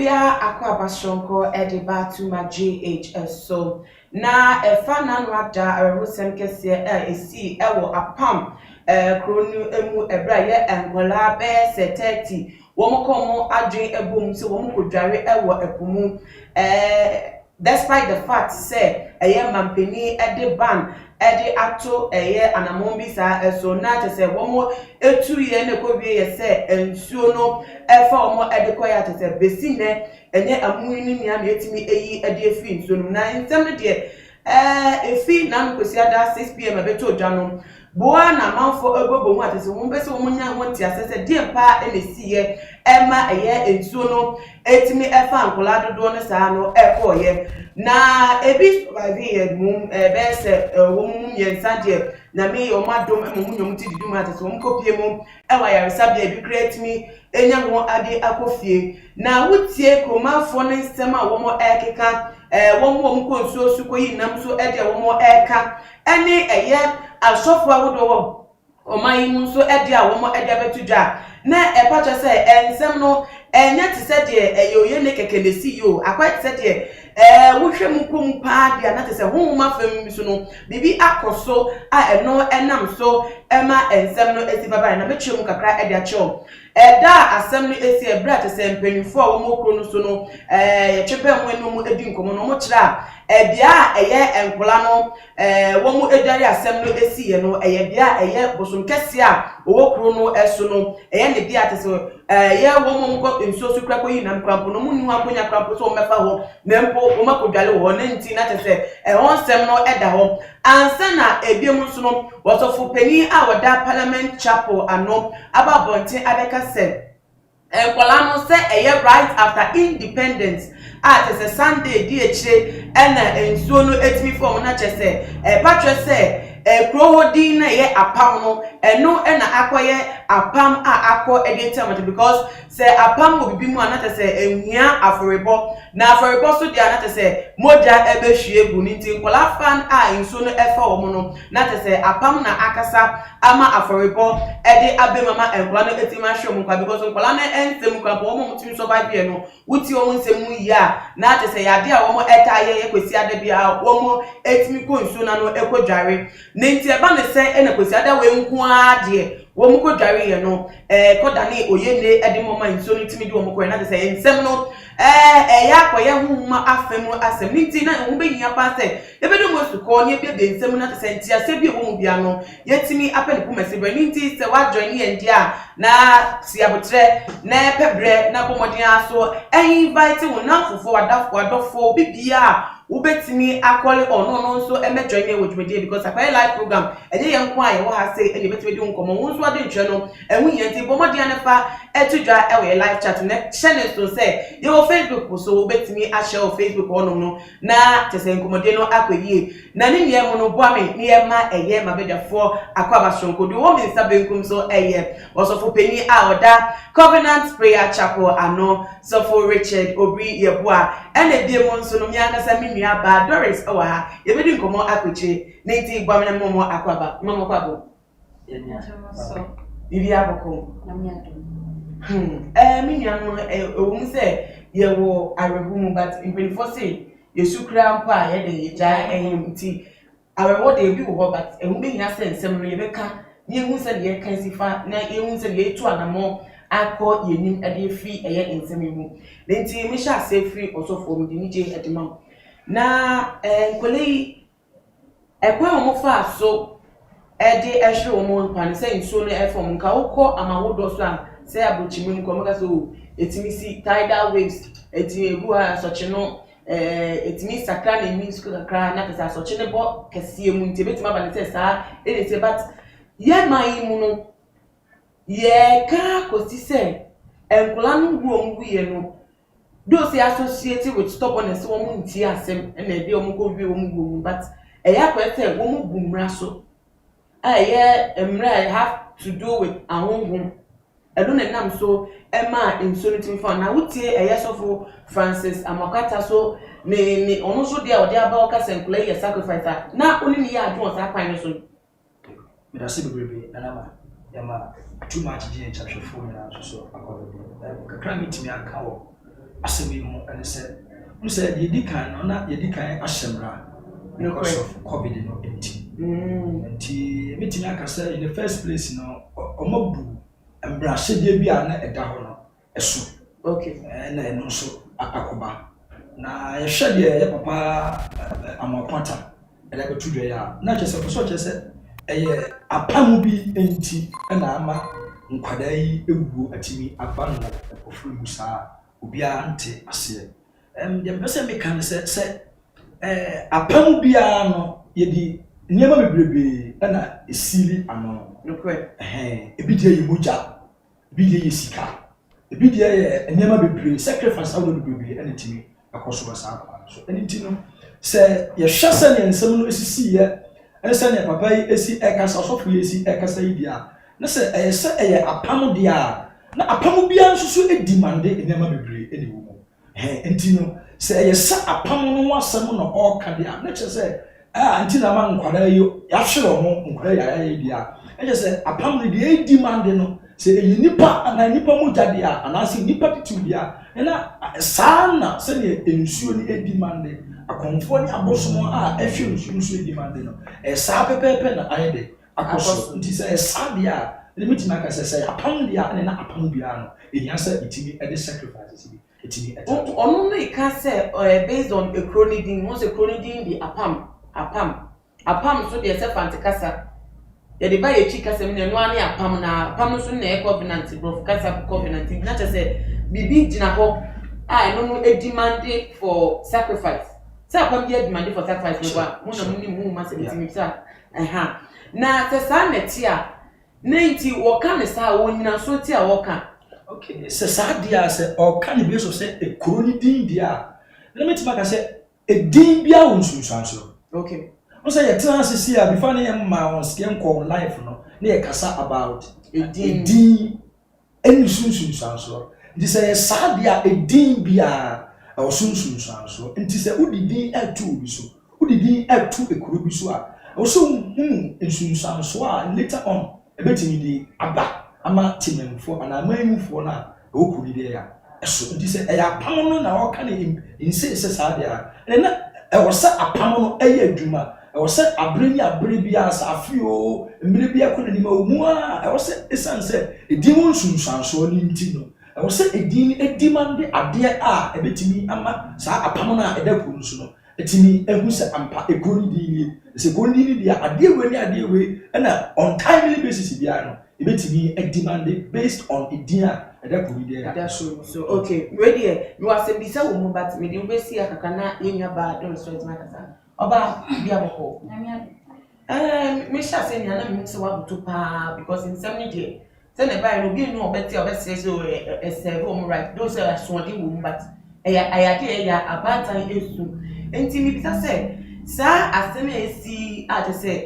bia akwa basonko ediba to my GHS so na efa na nwada arehusem kese esi ewo apam kronu emu ebra ye engola be se 30 womokomo adwen ebom se womokodware ewo epomu despite the fact say mampeni ede ban ede ato anamon bi sa so na te say womo etu ye ne kowie ye say ensuo no efa womo ede koya te say besine enye amuni ni nia na etimi eyi ede efi nsuo no na nsem de efi na nkosi ada 6 pm abeto odwano boa na manfo egogo mu atese wo mbese wo munya ho nti asese die pa enesiye ema ensuo no etimi efa ankola dodo no saa no ekoye na ebi survive ye mum bese wo mum yensa de na me o madom mum nyom ti didum atese wo mkopie mum ewa yaresabia ebi create me enya ho ade akofie na wutie kromafo ne nsem a wo mo ekeka wo mo mkonsuo su koyi nam so ede wo mo eka ene asofo awodo wo oman mu so ede a wo mo ede betudwa na epacho se ensem no enya ti se de oye ne kekelesi yo akwa ti se de wohwe mu kom pa dia na ti se honhoma fam so no bibi akoso a eno enam so ema ensem no esi baba na betwe mu kakra ede acho da asem no esi ebra ti se mpanifo a wo mo kro no so no ye twepe mu enu mu edi nkomo no mo kira bia enkola no wo mu edware asem no esi ye no bia bosom kese a wo kro no eso no ne bia te so wo mu nko nso su kra koyi na mkrampo no mu nu akonya krampo so mefa ho na mpo wo makodwale ho na nti na te se ho sem no eda ho ansa na ebiem nso no wosofu pani a woda parliament chapel ano ababonte abeka se enkola no se right after independence at a Sunday DHA and so no etimi form na chese patre se krohodin na ye apam no eno na akoye apam a akọ editam because se apam obibi mu anata se enhia aforebo na aforebo so dia anata se moja ebehwie gu nti nkola fan a nso no efa wo no na te se apam na akasa ama aforebo ede abemama enkola no etima hwem kwa because nkola na ensem kwa bo mo mutimi so ba bie no wuti wo nsem mu ya na te se yade a wo mo eta ye kwesi ade bia wo mo etimi ko nso na no ekodware nti eba ne se ena kwesi ade we nku ade wo mu ko dware ye no kodane oyene ede moma nso no timi di wo mu ko na te se nsem no ya koye huma afemu asem nti na wo be hia pa se ebedo mo su ko ne be be nsem na te se ntia se bi wo mu bia no yetimi apele pu mese bre nti se wa join ye ndia na siabotre na pebre na bomodin aso invite wo na fofo adofo bibia ubetimi akole ono no so emejoin me wodwede because akwa live program enye yenko aye wo ha say enye betimi di nkomo wonso ade ntwe no ehu yenti bomodin anefa etudwa ewe live chat na channel so say ye wo Facebook so ubetimi a share o Facebook ono no na tese nkomode no akoyie na ne niye mo no boame niye ma mabedafo akwa basonko di wo minsa benkum so osofo penny a oda Covenant Prayer Chapel ano sofo Richard Obri Yeboa ene bie mo nso no mianga sa minua ba Doris owa ha ye bedi nkomo akoche nti gbamene momo akwaba momo kwabo so bibi aboko na miado minua no ewum se ye wo arebu but in 24 say yesukra mpa ye de yeja nti arewo de bi wo but ehun be hia se nsem no ye beka ni ehun se de ye kan sifa na ehun se de ye tu anamo akọ yenim ede free nsem mu nti mi sha se free osofo mi ni je edema na nkolei ekwa omo fa so ede ehwe omo npan se nsuo no efom nka wokọ amawodo so a se abrochimi nko maka so etimi si tidal waves etimi ebu ha soche no etimi sakra na emi sku kakra na pesa soche ne bo kese mu nti betima ba ne se sa ene se but ye mai mu no ye ka kosi se enkola no gu ye no those associated with stubbornness wo mu nti asem na e de wo mu ko wi wo mu gu but eya ko ese wo mu gu mra so emra have to do with ahonhom eluna nam so ema insolity for na wutie sofo Francis Amakata so ne ono so dia odi aba oka senkola ye sacrifice na oni ni ya adwon sa kwan so me da se bebrebe na yama too much in chapter 4 na so akọrọ kakra mitimi aka wo asemi mu and say you said you dikan no na you dikan ahyemra because of COVID no empty nti meeting aka say in the first place no omabu mbra hye bia na eda ho no eso okay na eno so akoba na ye hwe de ye papa amakwata ele betu dwe ya na chese so chese eye apamu bi enti na ama nkwada yi ewuo atimi aba no ofuru musa obia nte ase de pese me kan se apamu bia no ye di niema bebrebe na esili ano ebi die yi moja ebi die yi sika ebi die niema bebrebe sacrifice awo bebrebe na timi akoso basa so enti no se ye hwese ne nsem no esisi ye ense ne papa yi esi ekasa sofu yi esi ekasa yi dia na se eye apamu dia na apamu bia nsusu edimande niema bebrebe eni wo enti no se eye sa apamu no wasem no oka dia na chese anti na ma nkwada yo ya hwere ho nkwada ya dia eje se apamu no dia edimande no se eye nipa na nipa mu jade a anase nipa titu dia na sana se ne ensuo ni edimande akonfo ni abosomo a ehwe nsuo edimande no sa pepepe na ayede akoso nti se sa dia le mitima ka se apamu dia na apamu bia no ehia se itimi e de sacrifices bi itimi e onu no ika se based on a chronidin once a chronidin the apam so de se fantikasa ya de ba ye chika se me no ani apam na apam so na e covenant bro kasa covenant na che se bibi gina ho no demand for sacrifice say apam dey demand for sacrifice no ba mo na mu ma se bitimi sa na se sa neti a nenti wo kan sa wo nyina so ti a wo kan okay se sa dia se o kan bi so se e kroni din dia let me tell you say e din bia won sunsanso okay o say ye trans see a before na ma on skin call life no na ye kasa about e din eni sunsanso di say sa dia e din bia o sunsanso enti say udi din atu bi so udi din atu e kro bi so a o so sunsanso a later on e betimi di aba ama timemfo ana amanfo na okuri de ya eso nti se eya pam no na o ka ne inse se sa de a na e wo se apam no eya adwuma e wo se abreni abre bia asafio mbere bia ko ni ma omu a e wo se esanse edi won sunsanso ni nti no e wo se edi ni edimande ade a e betimi ama sa apam no a eda ko nsu no etimi ehu se ampa ekoni di se koni di dia ade we ni ade we na on timely basis bia no ebetimi demand based on idea eda ko bi there that's true so okay ready you are say bisa wo mu but me dey we see akaka na yenya ba don straight makasa oba bia boko me sha say nya na me se wa butu pa because in some day say na buy no bi no obeti obese so serve wo right those are swodi wo mu but ayade ya abatan esu enti me bisa say sa asem esi a je say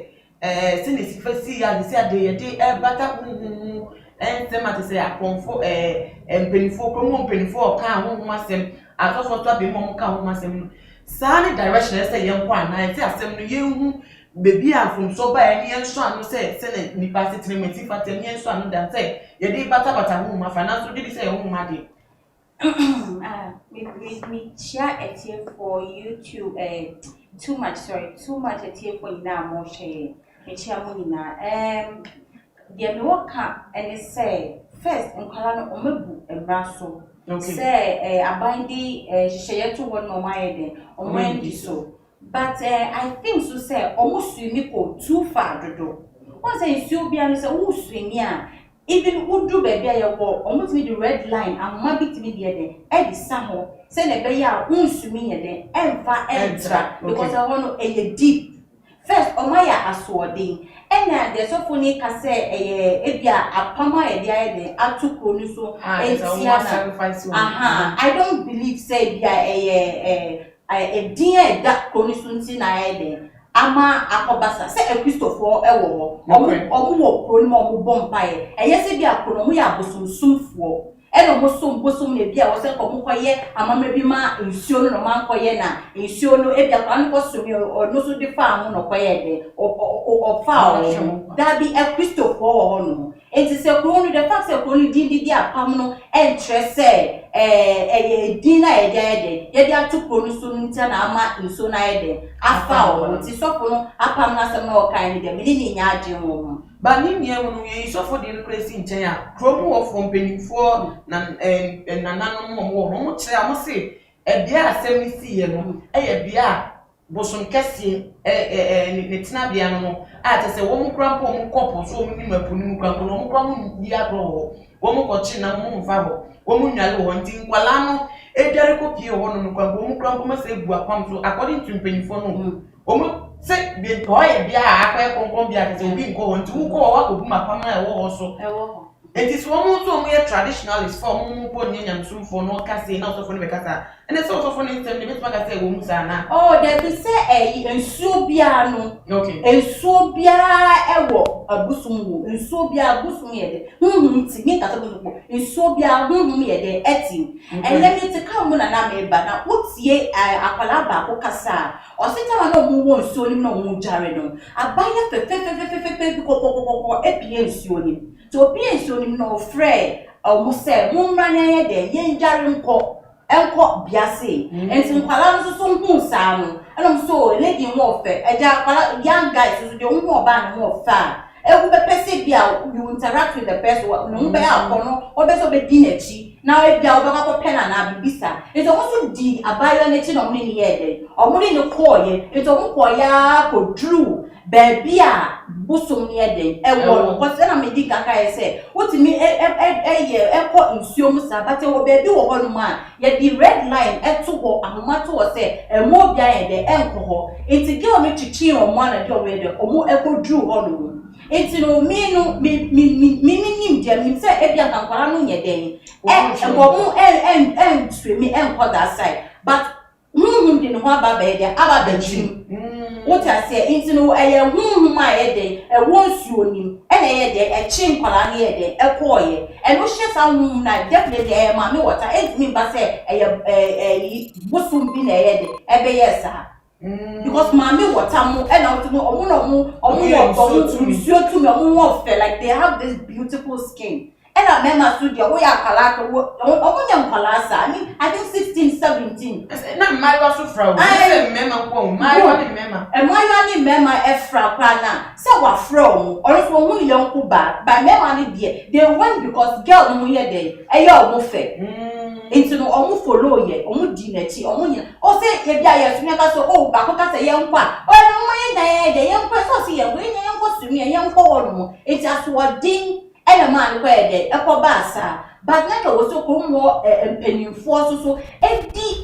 sinisi fasi ya disi ade yede bata ensema te say akonfo mpenifo komo mpenifo ka ho masem atofo to abi mo ka ho masem sa ni direction say yen kwa na te asem no yehu bebi afum so ba yen yenso anu say na nipa settlement fatem yenso anu dan say yede bata ho ma finance did say ho ma de we share it here for YouTube too much it here for now more share Echiamunina the America and say first nkwala no omebu emraso say abindi sheye to one no maide omendi so but I think so say almost swim ko too far dodo once say you bia no say who swim ya even udu baby ayo almost me the red line and ma bit me there den e sa ho say na be ya unsumi ye den enfa entra because I want to deep first omaya aswodin ena de so funi ka say ebia apama e dia de atuko ni so I don't believe say bia dia da koni so nti na e de ama akobasa say Christopher ewo omu wo kro ni mo bompa ye eye se bia kro mo ya bosumsumfo eno bosom na bia wo se ko koye amama bi ma nsuo no man koye na nsuo no e bia kwa no kosomi no so de fa mu no koye de o fa o da bi e Christopher ho no enti se kro no the fact se kro no di apam no entre se dina ye de atuko no so ntia na ama nsuo na ye de afa o ti sofo no apam na sem na o kan de me ni nya agye ho ba ni nia no ye sofo de no crazy nchen a kromo wo from penifo na nananom mo kire a mo se bia asem ni si ye no bia bosom kese ne tena bia no a te se wo mo krampo mo kopo so mo ni mapu ni mo krampo no mo krampo di agro wo mo ko chi na mo mfa ho wo mo nwale wo nti nkwala no edware ko pie ho no krampo mo krampo ma se bu apam so according to penifo no wo mo se bi to ye bia akwa konkon bia te se obi nko ho nti wo ko wa ko bu mapam na wo ho so it is one more so more traditionalist for mo po nyanyam sumfo no kase na so fo no be kasa and so fo no ntem ne betuma kasa wo musa na oh there be say ensuo bia no okay ensuo bia ewo abusum wo ensuo bia abusum ye de ti mi kasa bo ensuo bia ye de eti and let me to come na me ba na wotie akwala ba ko kasa o se tama na mo wo ensuo ni na mo jare no abaya fe ko epie ensuo ni to be ensuo ni no frɛ o mo se mo mranya ye de ye njare enko biase enti nkwala no so hu saa no ɛnom so lady mo fe eja kwala young guys so de wo ba no mo fa ewu be pese bia you interact with the person no be akono o be so be di nachi na e bia o be ko pena na bibisa enti o so di abayo na chi no mo ni ye de o mo ni ko ye enti o mo ko ya ko drew baby a bosom ni eden ewo no ko se na me di kaka ye se wotimi ekọ nsuo mu sa bate wo baby wo ho no ma ye di red line eto ho ahoma to wo se emo bia ye de enko ho enti girl me chichi o mo na de o we de o mo eko drew ho no enti no mi no mi nim dia mi se e bia kankwara no nye den wo mo stream enko that side but di no aba ba ye de aba ba chim what I say into no ma ye de nsuo nim na ye de chi nkwala na ye de ekoye and no share some na definitely ma me water it mean ba say bosum bi na ye de ebe yes because ma me water mo na omo nsuo to me omo feel like they have this beautiful skin and I remember studio we are kalaka omo kalasa I think 16 17 na my was so from I remember ko my one remember e my one remember efra kwa na say wa from or so won yonko ba by remember ni de they went because girl no ye dey e ye omo fe into no omo follow ye omo di na chi omo nya o say ye bia ye sumi ka so o ba ko ka say ye nkwa o no mo ye na ye de ye nkwa so say ye we nya ye nkwa sumi ye nkwa wo no it as what ding ela man ko e de ekoba asa but na ka wo so ko mo empanimfo so edi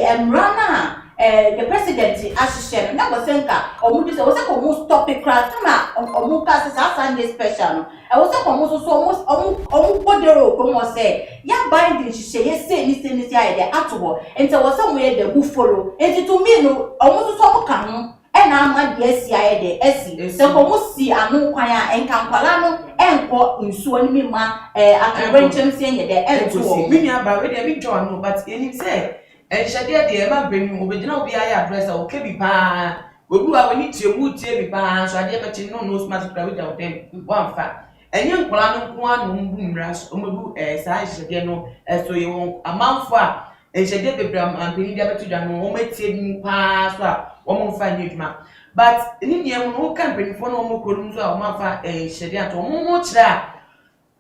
emrana the president assistant na go senka omu say wo se ko mo stop it crash kama omu ka say Sunday special no e wo se ko mo so omu bodero ko mo say ya binding hye ye say ni say de ato enti wo se mo ye de bu follow enti to me no omu so mo ka ho na ama de asia ye de asi se ko mo si anu kwan a enkankwala no enko nsuo ni ma akrencham se ye de ento mi ni aba we de mi join no but eni say enhyade de e ma benu obegina obi aye address o ke bi pa obi wa woni tie mu tie bi pa so ade be chi no smart pra we da dem wan fa enye nkwala no nko anu mbu mra so o mebu sa enhyade no so ye won amanfo a enhyade bebram ampeni dia betu dwa no o metie bi pa so a wo fa ni dwuma but ni niam no kan penifo no mo korum so a wo fa enhyade ato mo kira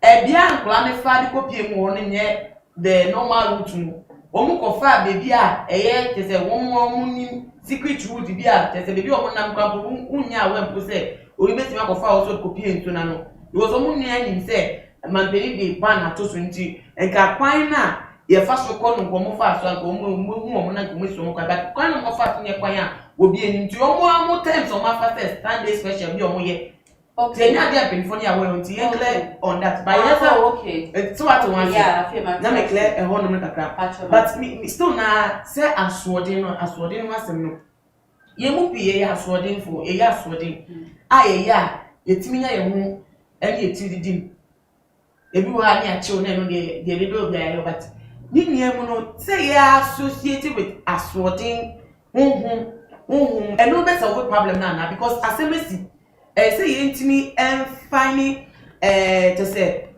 bia nkwala ne fa de kopie mu no nye the normal route no omu kofa baby a tese won ni secret route bi a tese baby omu nam kwampo unya wempo se obi betima kofa o so kopie ntu na no because omu ni ani se mampeni de ban atoso nti enka kwan na ye fa so ko no komo fa so anko omu na komo so ko ba kwan no kofa tinye kwan a obi eni nti omu times omu fa first Sunday special bi omu ye okay na dia penfoni a we nti ye clear on that by yes okay it's what one yeah I feel my na me clear e ho no me kakra but me still na say aswodin no asem no ye mu pie ye aswodin fo ye aswodin a ye ya yetimi nya ye ho ene yetiridim ebi wa ni achi one no de radio bi ayo but ni niam no say ya associated with aswording and no better of problem na because asemesi say yentimi finding to say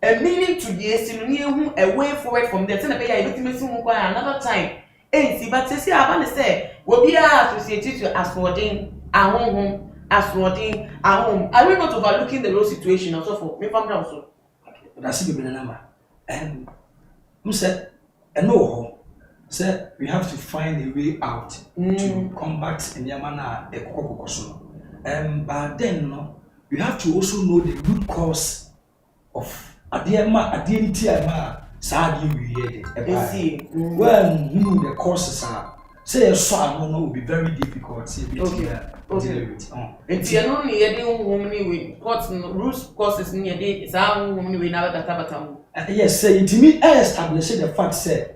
a meaning to yes in a way forward from there say na be ya ebetimi si hu another time see but say aba say we be associated to aswording aswording home. Are we not overlooking the real situation also for me from also? That's the number. And who said, and no, sir, we have to find a way out to combat in Yamana a cococoso. But then, no, we have to also know the root cause of Adiama, Sadi, we hear it. When you know the causes are. Say a son will be very difficult. Say it's only a woman with what's root causes near day. It's our woman we never got. Yes, say to me, I established the fact say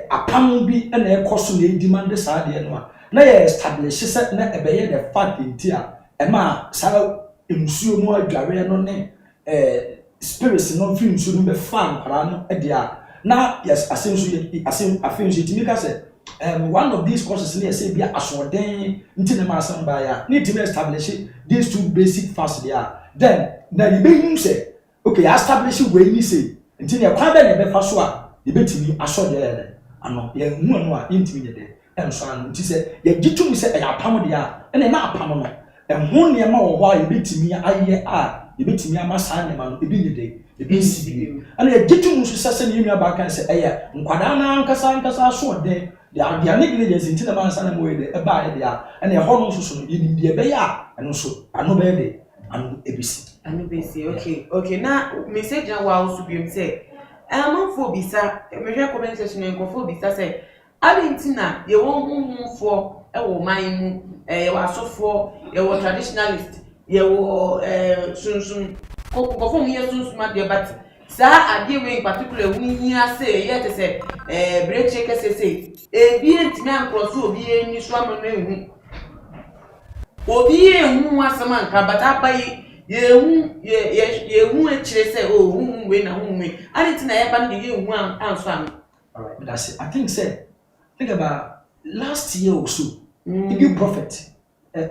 a pound be and a cost to demand this idea. Now, established set not a bay the fact in tear. Emma, Sarah, in Sumo, Gariano name, spirits non film shouldn't be found around a dear. Now, yes, I feel to me, I one of these courses near say be a aswording into the master buyer need to establish these two basic facts there. Then, now the baby say, okay, I establish where you say, until you're quite a better faswa, the bet me a short there, and not young one intimidated, and so on. She said, you get to me say a pamodia, and not a pamono, and one year more while you beat me, I hear, you beat me a master man, the day. And I get to success in your back and say, eh, Quadana, Casan, short day. They are negligence in the man's animal, a bad there, and a hormones in the Baya, and also a no baby, and ABC. And ABC, okay. Now, message now also be say, I'm for Bisa, a major compensation and for Bisa say, Argentina, you won't for a woman, you are so for your traditionalist, you were soon. Confirm here soon smart but sir I give in particular we here say yet say break check say be ntimi ankroso obi eni so amano ehu obi ehu asama nka but abai yehu e kire say oh hu we na hu we anti na ye ba no ye hu anso am. All right, but that's it. I think about last year or so the big prophet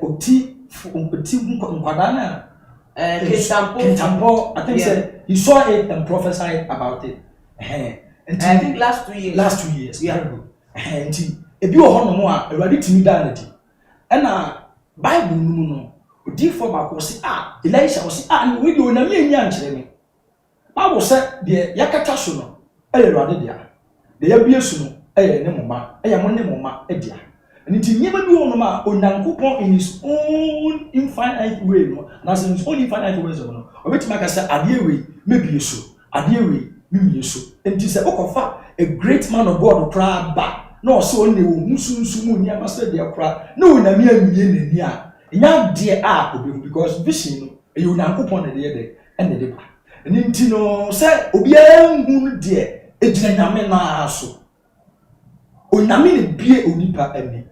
oti nkwadana Kintampo, I think said he saw it and prophesied about it. And I think last 2 years. Last 2 years, yeah. And if you are more ready to meet danity. And Bible no for back was Elisha was and we do na me nyan Bible said the yakata so no e rade dia. The yabiesu no e ne moma, e ya mo ne moma e dia. And it's never be on ma Onyankopon in his own infinite way, no, and as in his own infinite ways, no. Or which make us say, Adiwe, maybe so, Adiwe, maybe so. And he said, Okofa, a great man of God, cry back. No, so only Musu, near master dear cry. No, na me near. Young dear because vision, a Onyankopon the other and the depa. And intino say, Obiang dear, a Janamena so. Onamine bie onipa ani.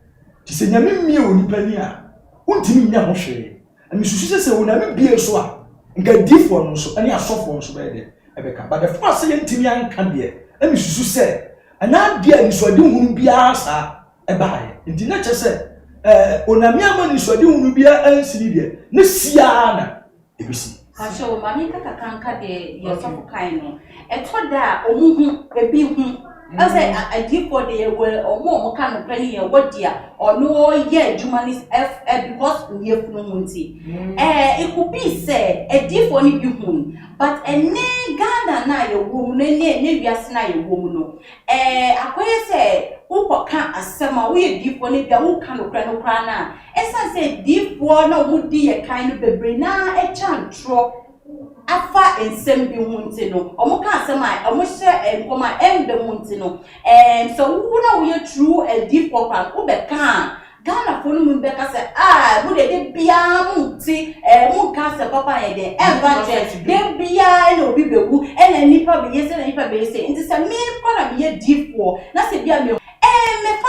Ti se nyame mie onipa ni a, wontimi nya ho hwe. Ani susu se oname bie so a, nka difo no so, ani asofo no so be de ebeka. But the first say ntimi anka de, ani susu se, ana de ani so de hunu bia sa ebae. Nti na che se oname amani so de hunu bia ansiri de, ne sia na ebisi. Asho mami kaka kanka de yosofo kan no. Eto da omuhu ebi hu I say I give for the well or more kind of penny what dear or no journalist because we have no munti. It could be said a different you but a ne Ghana na your woman ne biasna your woman. I say who can't as summer we give for it who kind of crana. As I said, deep one would be a kind of baby na a chant tro. Afa ensem bi hunti no omoka asema omohye nkoma embe hunti no so who na we true a deep program obeka Ghana for no mbeka say mu de bia munti mu ka say papa ye de evangelist de bia na obi bewu na nipa be yese na nipa be yese nti say me kola me ye deep for na say bia me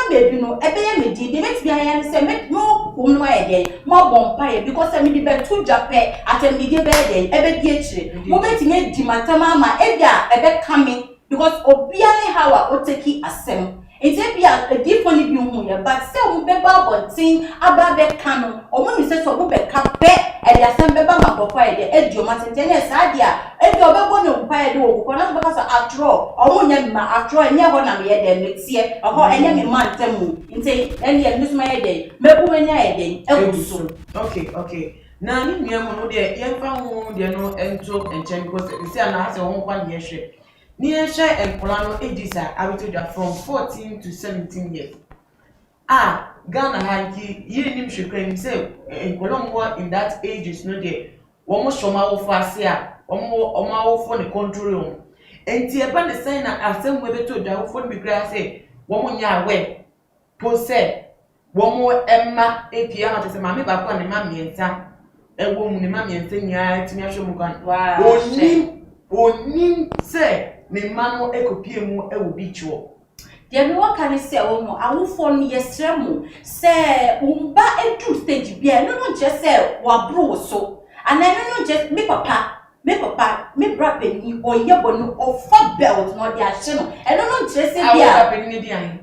baby no ebe ye me di make be ayan say make no kum no aye mo bompa because me di be to jape atem di be dey ebe di ekire mo beti me di matama ma ebia ebe kame because obiane how o take asem enti bia edifo ni bi hu ye but say o be ba bontin aba be kanu o mo ni say so mo be ka be e dia asem be ba ma papa e de edio matete na sa dia edio be bo ne mpa e de o ko na so be ka so afro o mo nya ma afro enye ho na me ye de metie o ho enye me man temu enti eni e nusuma ye de me bu nya ye de ekuso okay na ni nua mo no de ye fa ho de no ento enchen because say na ha se ho kwa ne hwe ni ehwe enkolano edisa abitoja from 14 to 17 years Ghana hanki yiri nim hwekra nim say enkolongo in that age is no there womo shoma wo fo ase a omo wo fo ne control room enti eba ne sign na asem we betoja wo fo ne bikra say womo nya awe pose womo emma epia na tese mame ba kwa ne mame ensa ewo mu ne mame ensa nya timi ahwe mu kan onim say me mano ekopie mu ewo bicho de me waka ne se wo mo awofo no yesre mu se umba edu stage bia no je se wa bro so ana no je me papa me bra peni oyebo no ofa belt no de ahye no no je se bia awo peni ne di an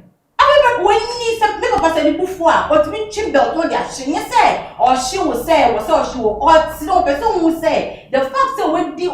when you say me papa say before but me chim belt no de ahye nye se o hye wo say wo o ti no person who say the fact say when the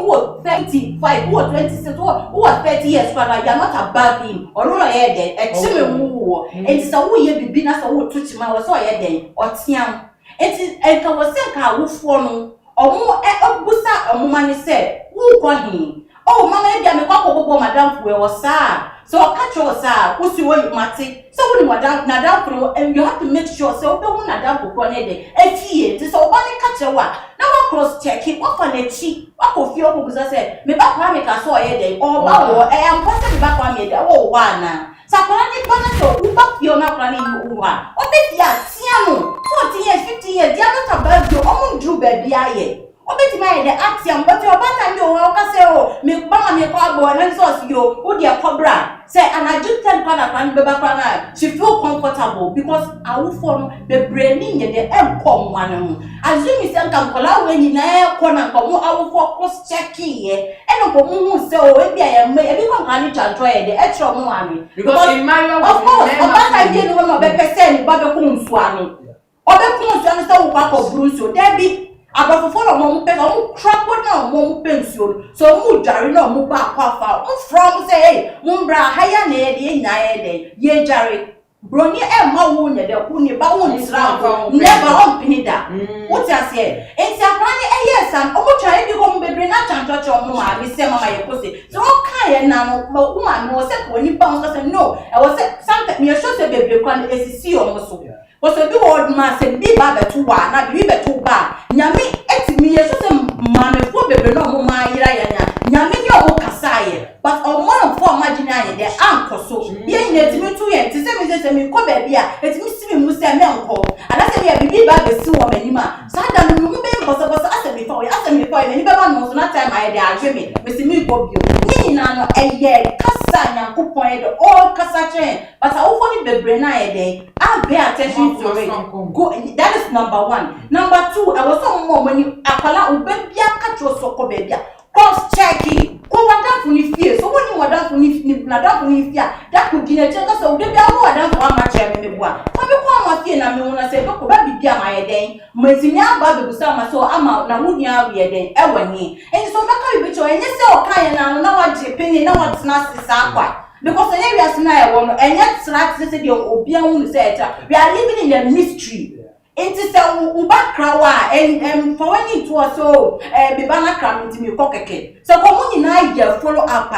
35 who 26 who 30 years for you are not above him or no ye dey e chime mu wo and so wo ye bibi na so wo to chima wo so ye dey o tiam enti enka wo say ka wo fo no omo obusa omo mani say wo kwa hin oh mama e bia me kwa kokoko madam fu e wo sa so catch us who see what you mate so when madam na down for and you have to make sure so be who na down for ne dey efie ti so bani catch wa na wa cross check it what for na chi wa ko fie obo buza say me ba kwa me ka so ye dey o ba wo am pose me ba kwa me dey wo wa na sakora ni bana so u ba fie na kwa ni u wa o be fie atia no 40 years 50 years dia not about you o mo dru ba bia ye obeti ma de action but your bata mi o ka say o me ba me ko abo na so yo wo de cobra say and I just tell kana kan be ba kana she feel comfortable because awufo no be brain nye de enkom wan assume say kan kola we ni na ko na ko mo awufo cross check ye eno ko mu hu say o e bia ye me e bi ko kan ni chanto ye de e tro mo wan because in my of course obata dey no mo be pese ni ba be ko nsu ano obe ko nsu ano say wo kwa ko bruso there be abafofo no mo pe o crapo na mo pension so mo jare na mo ba kwafa o from say hey mo bra haya na ye de nya ye de ye jare broni e ma wo nya de ku ni ba wo ni sra never on pinida what you say enti akwani e yes am o mo try bi ko mo bebre na chanchocho mo ma mi se mama ye ko se so o kan ye na no mo ma no se ko ni ba on say no e was say something me show say bebre kwan esisi o mo so was a do old man say bi ba betu wa na bi betu ba nyame etimi ye so say mame fo bebe no mo ma yira ya nya nyame ni o kasa ye but o mo fo imagine ye de ankoso ye nyina etimi tu ye ti say me ko ba bia etimi si me mu say me anko ana say ye bi ba be si wo manima sa da no mu be boso asa me fo me ni be ba no so na time aye de adwe me si me go bio ni na no eye kasa nyankopon ye de all kasa chen but awofo ni bebre na ye de pay attention to it. Go, that is number one. Number two, I was so more when you akala ubebia katro soko bebia. Cross checking. Ko wada funi fear. So when you wada funi nada funi fear, that could be a chance so bebia wo wada for amache me bua. So be ko amafe na me wona say ko ba bibia ma ye den. Metinya ba be busa ma so ama na wunia we ye den e wani. And so maka bi cho enye se o kan ye na wa je penny na wa tena sisa kwa. Because we are now one and yet slack say the obian say we are living in a mystery. It is a ubakrawa and for when it was so bibana cram into me kokeke. So come on na follow up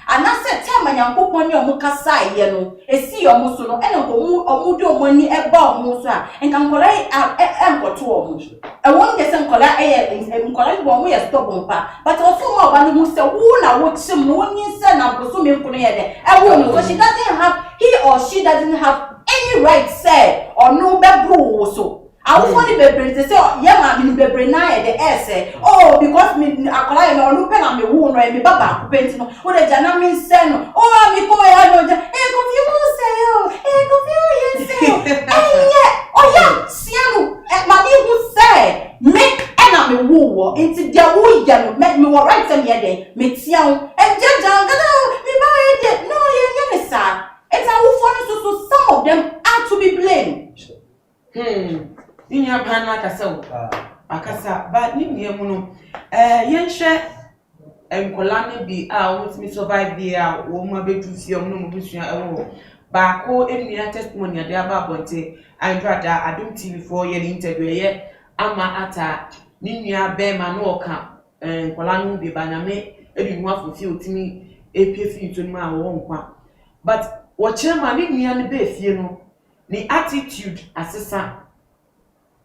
and I said time and yankopon your mukasa ye no e see your muso no and omu do money e ba omu so and can collect to omu. I won't get some color and collect one way stop pa but also more ban mu say who na what some one say na so me nkono ye de e so she doesn't have he or she doesn't have any right say or no be so I want to be say yeah ma be na e de say oh because me akola no no pe na me wu no e me baba ko penti no o de jana me say no oh mi ko ya no ja e go fi mo say oh e go fi akasa akasa ba ni nua mu no yenhwe enkola ne bi a wotimi survive bi a wo mu abedu fie mu no mu busua ewo ba ko enua testimony ade aba abonte andrada Adom TV4 ye interview ye ama ata ni nua be ma no oka enkola no bi ba nyame ebi mu afofie otimi epie fi to ma wo nkwa but wo chema ni nua ne be fie no ni attitude asesa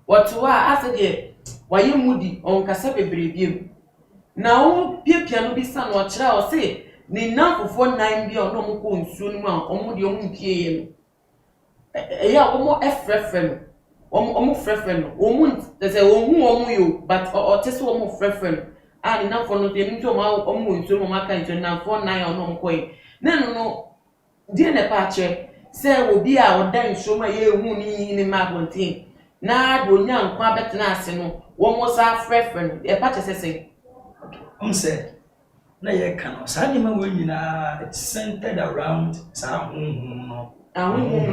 watuwa asede waye mudi onkasa bebrebiem na o piapia no bi sa no okira o se ni nanfofo nan bi ono mo ko nsuo no mu a omo de omo mpie ye no ya omo efrefre no omo frefre no omo se ohu omo yo but o tese omo frefre no a ni nanfo no de nti omo nsuo mo maka nsuo nanfo nan ono mo koyi na no die ne pa che se obi a odan nsuo ma ye ehu ni ma bontin na do nya nkwa betena ase no wo mo sa frefre no e pa che sese say na ye kan sa ni ma wo nyina it's centered around sa no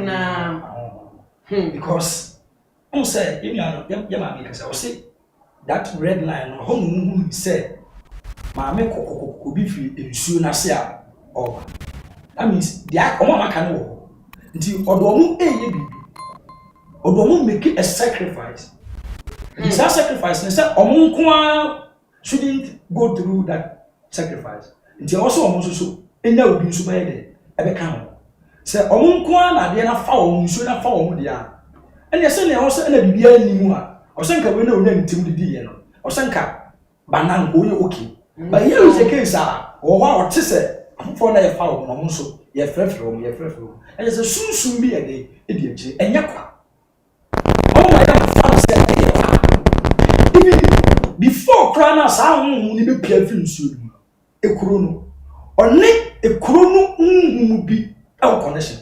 na because say you know ya ma me kasa o say that red line no ho mu say ma me kokoko bi fi ensuo na se a over that means dia omo maka no wo nti odo mu eye bibi odo mu make a sacrifice it's a sacrifice na say omo nko shouldn't go through that sacrifice. Nti also omo so enya obi nso baye de ebe kan ho. Se omo nko na de na fa omo nso na fa omo de a. Ene se ne ho se na bibia nimu a. O se nka we na onya ntim de di ye no. O se nka banan go ye okay. But here is the case o wa o te se afofo na ye fa omo nso ye frefre omo ye frefre omo. Ene se sunsun bi ye de e di akire enya kwa. Omo na ya fa se ye kwa. Before Krana Sound ni be pia film suit. Ekuro no. Oni ekuro no bi e connection.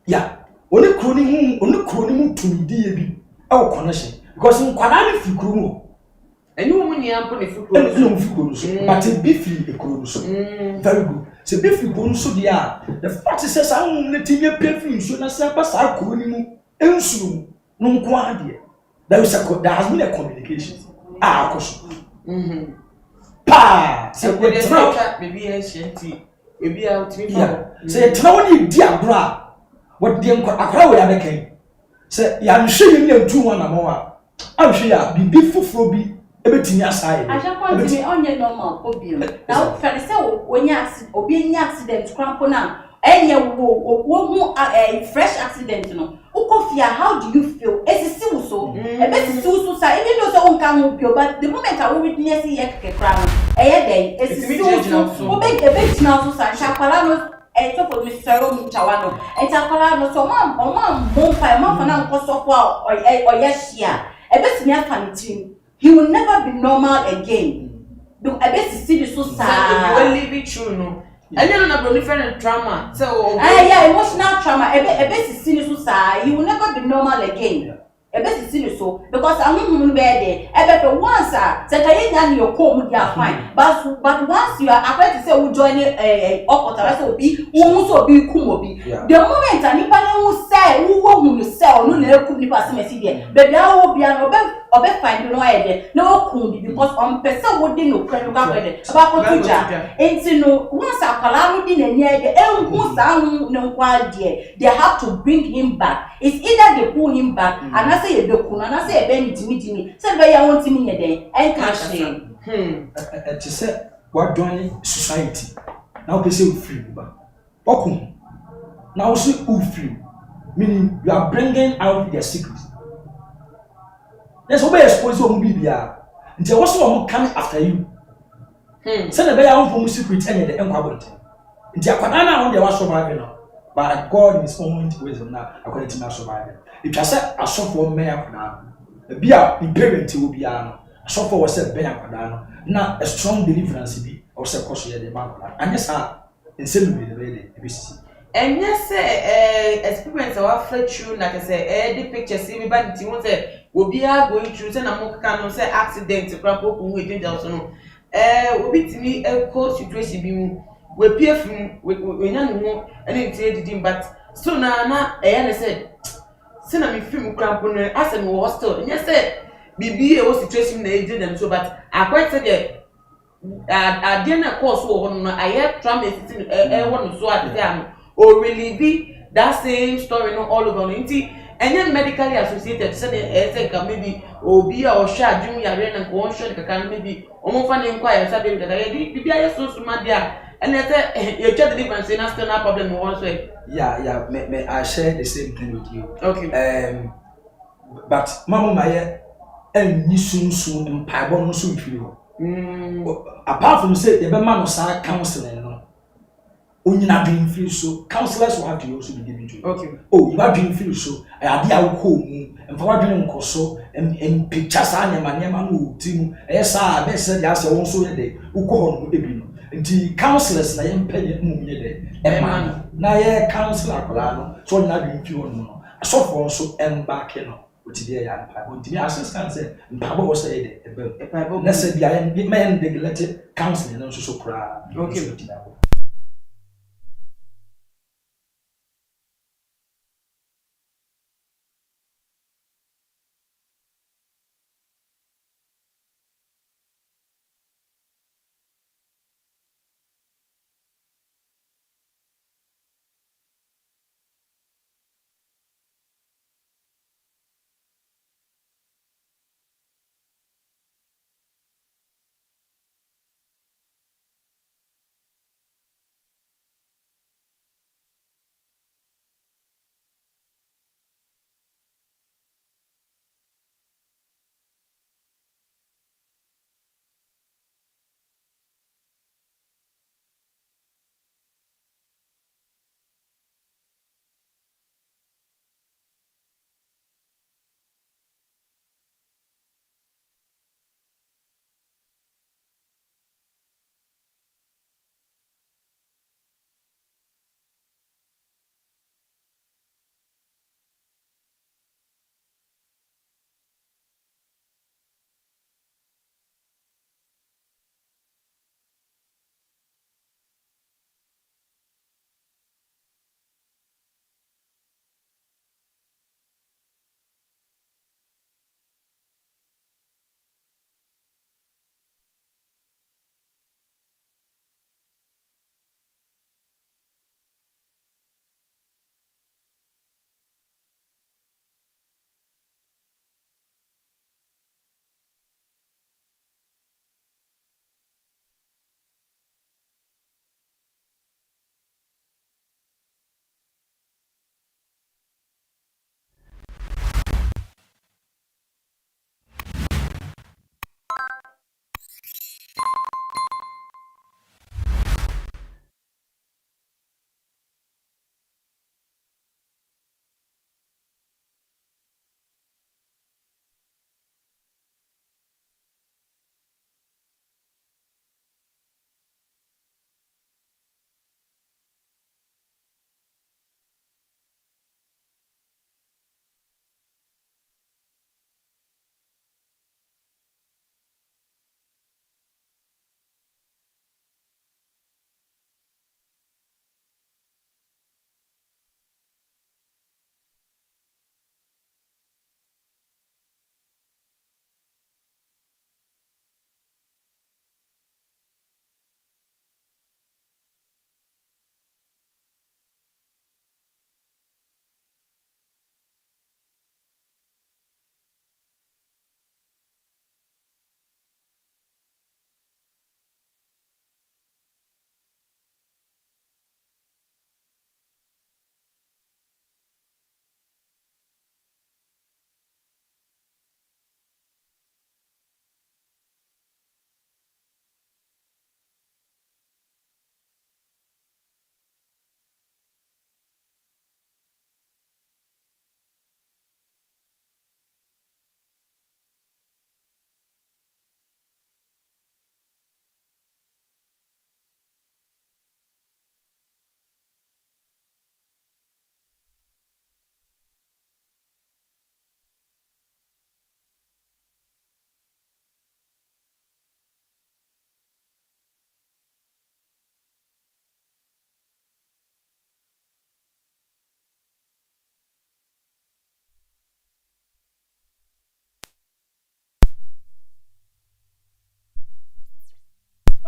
Yeah. Oni kuro ni mu tumidi e bi e connection. Because nkwara ni fi kuro no. Eni wo mu ni ampo ni fi kuro. Eni wo fi kuro so. But e bi fi ekuro so. Very good. Se bi fi kuro so dia, the fact is Sound na ti pia film so na se ba sa kuro ni mu ensu no nko ade. There has been a communication. Of course. Pa! So we dey talk maybe ancient. Maybe out me. Say tawni di agora. What dey akora we abeken. Say ya nhwe ni ntu one na mo a. Ahwe ya bibi fufuro bi ebetimi asai. Ajakwa ntimi onye normal obiem. Na fere se onya obi enya accident krampo na enye wo hu fresh accident no. Ukofia, how do you feel? It's still so. It's still so. Even though so uncan pure, but the moment I will witness it, crown. It's still so. Obey a bit now to say, Chapalano, and so for Mr. Chawano, and Chapalano, so mom, for now, cost of wow, or yes, yeah. A bit near funny. He will never be normal again. Do I bet to see the so sad. You will leave it true, no. And then on a different trauma. So yeah, emotional trauma. A bit is seen so sad. You will never be normal again. A bit is seen so because I'm not there. A better once, say I your home, you are fine. But once you are afraid to say we join will be also be kumobi. The moment anybody will say who won't sell, no never could be passing a city. But there will be an obe find no idea. No could because on person would no credit about Kotuja. And no once a calamity in the no quality, they have to bring him back. It's either they pull him back and I say a dokuna, and I say a benny to me. Said by I want to me a day and cash him. To say what doing society now they say free. Okum now say free, meaning you are bringing out their secrets. There's always exposed to Bibia. There was one coming after you. Send a bear out from secret and the enquabout. India Quadana on the was surviving. But God in his own wisdom now, according to my surviving. If I said a software mayor now, the beer impediment will be a software was said bear Quadano, now a strong deliverance be or say caution the bank. And yes, in same way the lady. And yes, experience our fletch like I say, the picture see me back to say, will be going through and a more can say accident to crap open with Johnson. Will be to me a cold situation being we peer from we young more and it did, but so now, I said, say na me film crampo no ase me hostel nye say bibi e wo situation na edi dem so but akwa say the ade na course wo no aye trauma system wo no so at the am o relieve that same story no all over no nti enye medically associated say ka maybe obi a o sha adwum yare na ko on sha kaka maybe omo fa ne nkwa ya sa be kaka ye bibi aye so so ma dia and say you check the difference na still na problem we want so Yeah, me I share the same thing with you. okay But mama maye enyi sunsun mpaebo no so mfiri ho. Apart from say the man no sa counseling no. Onyina dream feel so counselors will have to also be given to you. okay Oh, you have dream feel so. Ade a wo ko mu, emfa wa dream nkoso, picture sa nyama no tim. Esa be say dia say won so ye de. Wo ko ho no ebi no. Nti counselors na ye mpenye mu nye de. Emma na ye counselor akola no. So onyina dream feel no. Asofo so emback no. Otibia ya mpa. Ontimi assistant say mpa bo say de ebe. Na say bia ye men neglect counseling no so kra. Okay.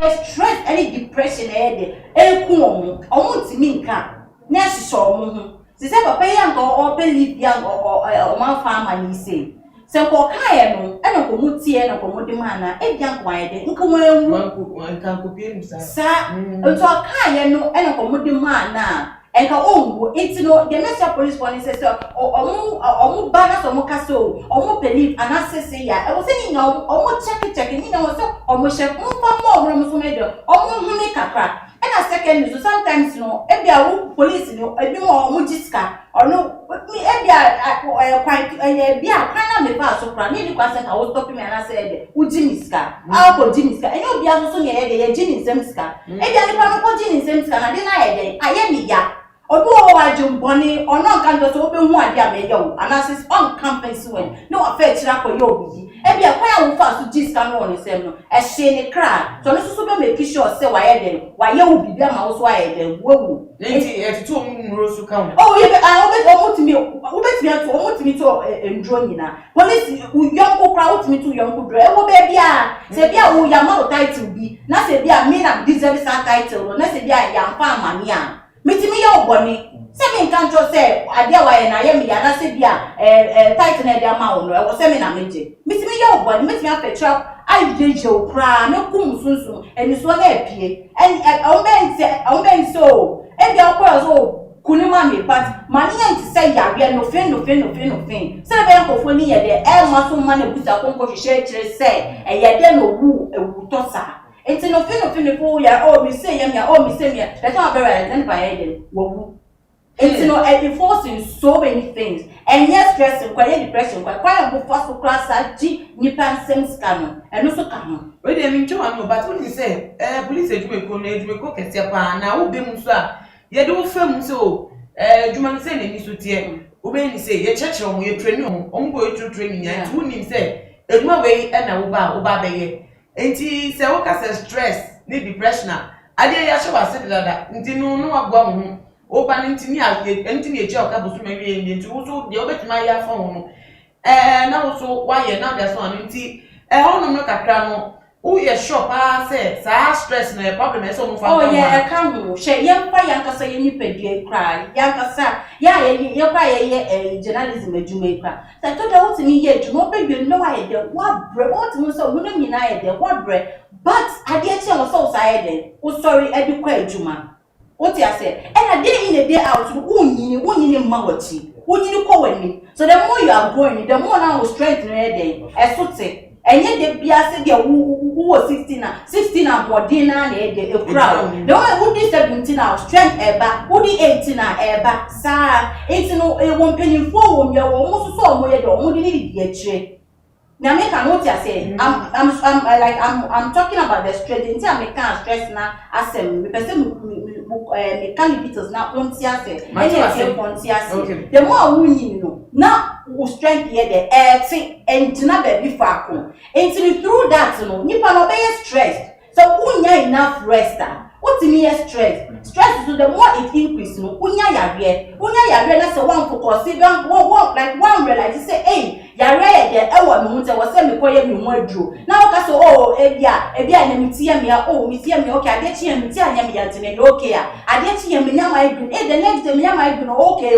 stress any depression omo ti mi nka na hyehyɛ omo ho se se papa ya nka o believe ya o man farmer ni say se ko kae no e na ko mutie na ko modima na e bia nko ayede nka wanwu nka ko pie ni sa nto kae no e na ko modima na enka onwo intino the Mr. Police one say omo ba na so mo kase omo believe anasese ya e wo se ni na omo check ni na wo se omo hye mo mo so medo omo hu ni kakra and a second so sometimes no ebia police no ebi mo jiska or no me ebia quite ebia kana me pa so kra ni kwa se ka wo stop me and say wo jimiska a ko jimiska enyo bia so ne ye jimi semska ebia ni pa no ko jimi semska na de na ye aye ni ya odo o wa jumboni ono kan do so be hu ade ameya wo analysis on campus when no affair chira ko yo bibi e bia kwa ya wo fa so jiska no on sem no e hye ne kra so no so be make sure say wa ye den wa ye wo bibi ama wo so aye den wo enti etitu omuro so kan oh ye omutimi to endro nyina police yonko kra otimi to yonko dro e wo be bia se bia wo ya ma title bi na se bia me na deserve that title na se bia ya mfa amani a mitimi ya oboni se me nkan tro se ade wa ye na ye me ya na se bia title na dia ma wo no e wo se me na meje mitimi ya oboni mitimi afetra ayeje okra me kum sunsun eni so na epie en omben so e bia okra so kunima me but mani enti say yare no fe se be nkofo ni ye de e ma so ma na buta konko hwehwe kire se e ye de no wu to sa enti no fe fo ya o mi say yam ya o mi say me that's not very identify it wo enti no it forcing so many things and yes stress and depression kwa go fast class ji ni pansem scan and no so ka ho we dey mi twa no but when you say police edume ko kese pa na wo be mu so a ye de wo fam so edwuma no say na ni so tie wo be ni say ye cheche omo ye train omo go ye training ya tu ni say edwuma we na wo ba be ye enti say wo ka say stress ni depression ade ya hye wa say dada enti no agwa wo ho wo ba enti ni e che o ka bosu me wie enti wo so de obetuma ya fa wo no na wo so wa ye na de so an enti hono no kakra no who ye shop say sa stress na problem e so mo fa oh yeah kan ho she yempa yankasa ye nipadua kra yankasa ya ye kra ye journalism adwuma kra say to da wotimi ye adwuma obedwe no wa ye de wa bre wotimi so wo no nyina ye de wa bre but ade e che wo so sa ye de wo sorry edi kwa adwuma woti ase and a day in a day out wonyini mma wachi wonyini ko wani so the more you are growing the more now strength no ye de esote enye de bia se de wo 16 na body na de crowd the one who did 17 now strength eba who did 18 na eba sa 18 no e won penifo wo me wo mo so mo ye de wo de ni di akire na me can what you say I'm talking about the stress until I can stress na asem me person me can details na onti ase any onti ase the more who you know na wo strength here the and na baby fa ko until through that no nipa no be stressed so unya enough rest what me stress so the more it increase no unya yare na say one focus one like one realize say hey yare de e wo me hu say wo say me koye me hu aduro na wo ka so oh ebia na mitia me mitia me okay ade chi me mitia nya me yantene okay ade chi me nya my green the next day me nya my green okay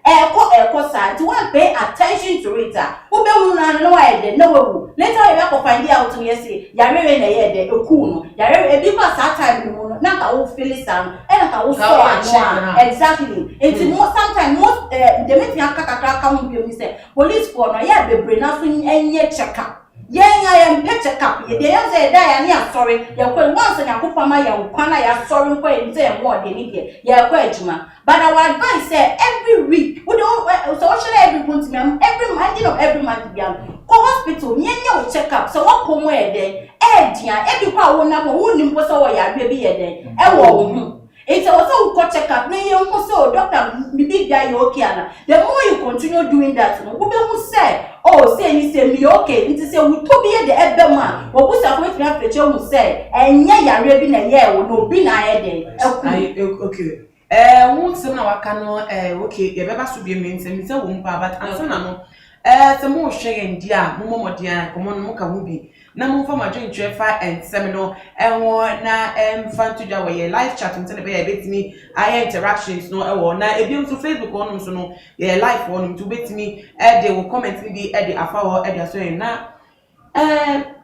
eko sa to one pay attention to it wo be hu na no wa de na wo later you go find out to say yare we na ye de eku no yare e bi kwa sa time no na ka wo feel sam e na ka wo so no exactly it most sometimes most the meeting akaka ka hu bi o say police for no ya bebre na so enye check up yenya check up ye dey say da ya na sorry ya kwa once na ko fama ya kwana ya sorry kwa e say mo de ni de ya kwa adwuma but our advice say every week we don't so every month every month of every month biam ko hospital yenya o check up so what komo e de dia e bi kwa wo na mo wo nim ko so wo ya bi ye de e wo wo hu it's also go check up na you so doctor bibi dia you okay na the more you continue doing that no we be who say oh say ni say me okay it say we to be the ebe ma wo busa ko me feche who say enye yare bi na ye wo no bi na ye de okay won sem na waka no okay ye beba so bi me nsem say wo mpa but ansa na no se mo hwe ye ndia mo dia komo no ka hu bi na mo fa madwen trefa and seminar enwo na fan to dwa we live chat nti na be betimi aye interactions no ewo na ebi nso Facebook onum so no ye live onum to betimi e de wo comment ni bi e de afa wo e de aso na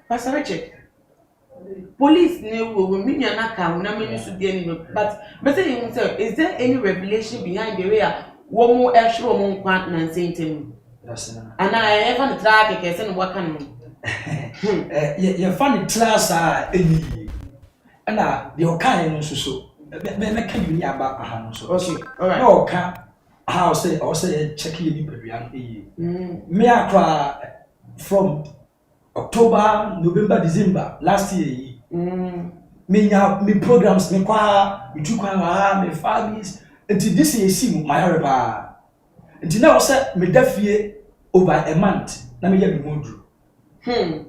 Pastor Richard police ne wo minya na ka na menu so de ni but say you say is there any revelation behind the way wo mo e hwe wo nkwa na nsentem ana ever the track ke se no waka no ye funny class eni na the okan no so me can you aba aha no so okay all right no ka how say check ye ni pedua no me akra from October, November, December last year. Me programs me kwa me tu kwa me families until this year see my river. Until now say me defie over a month na me ya me modru.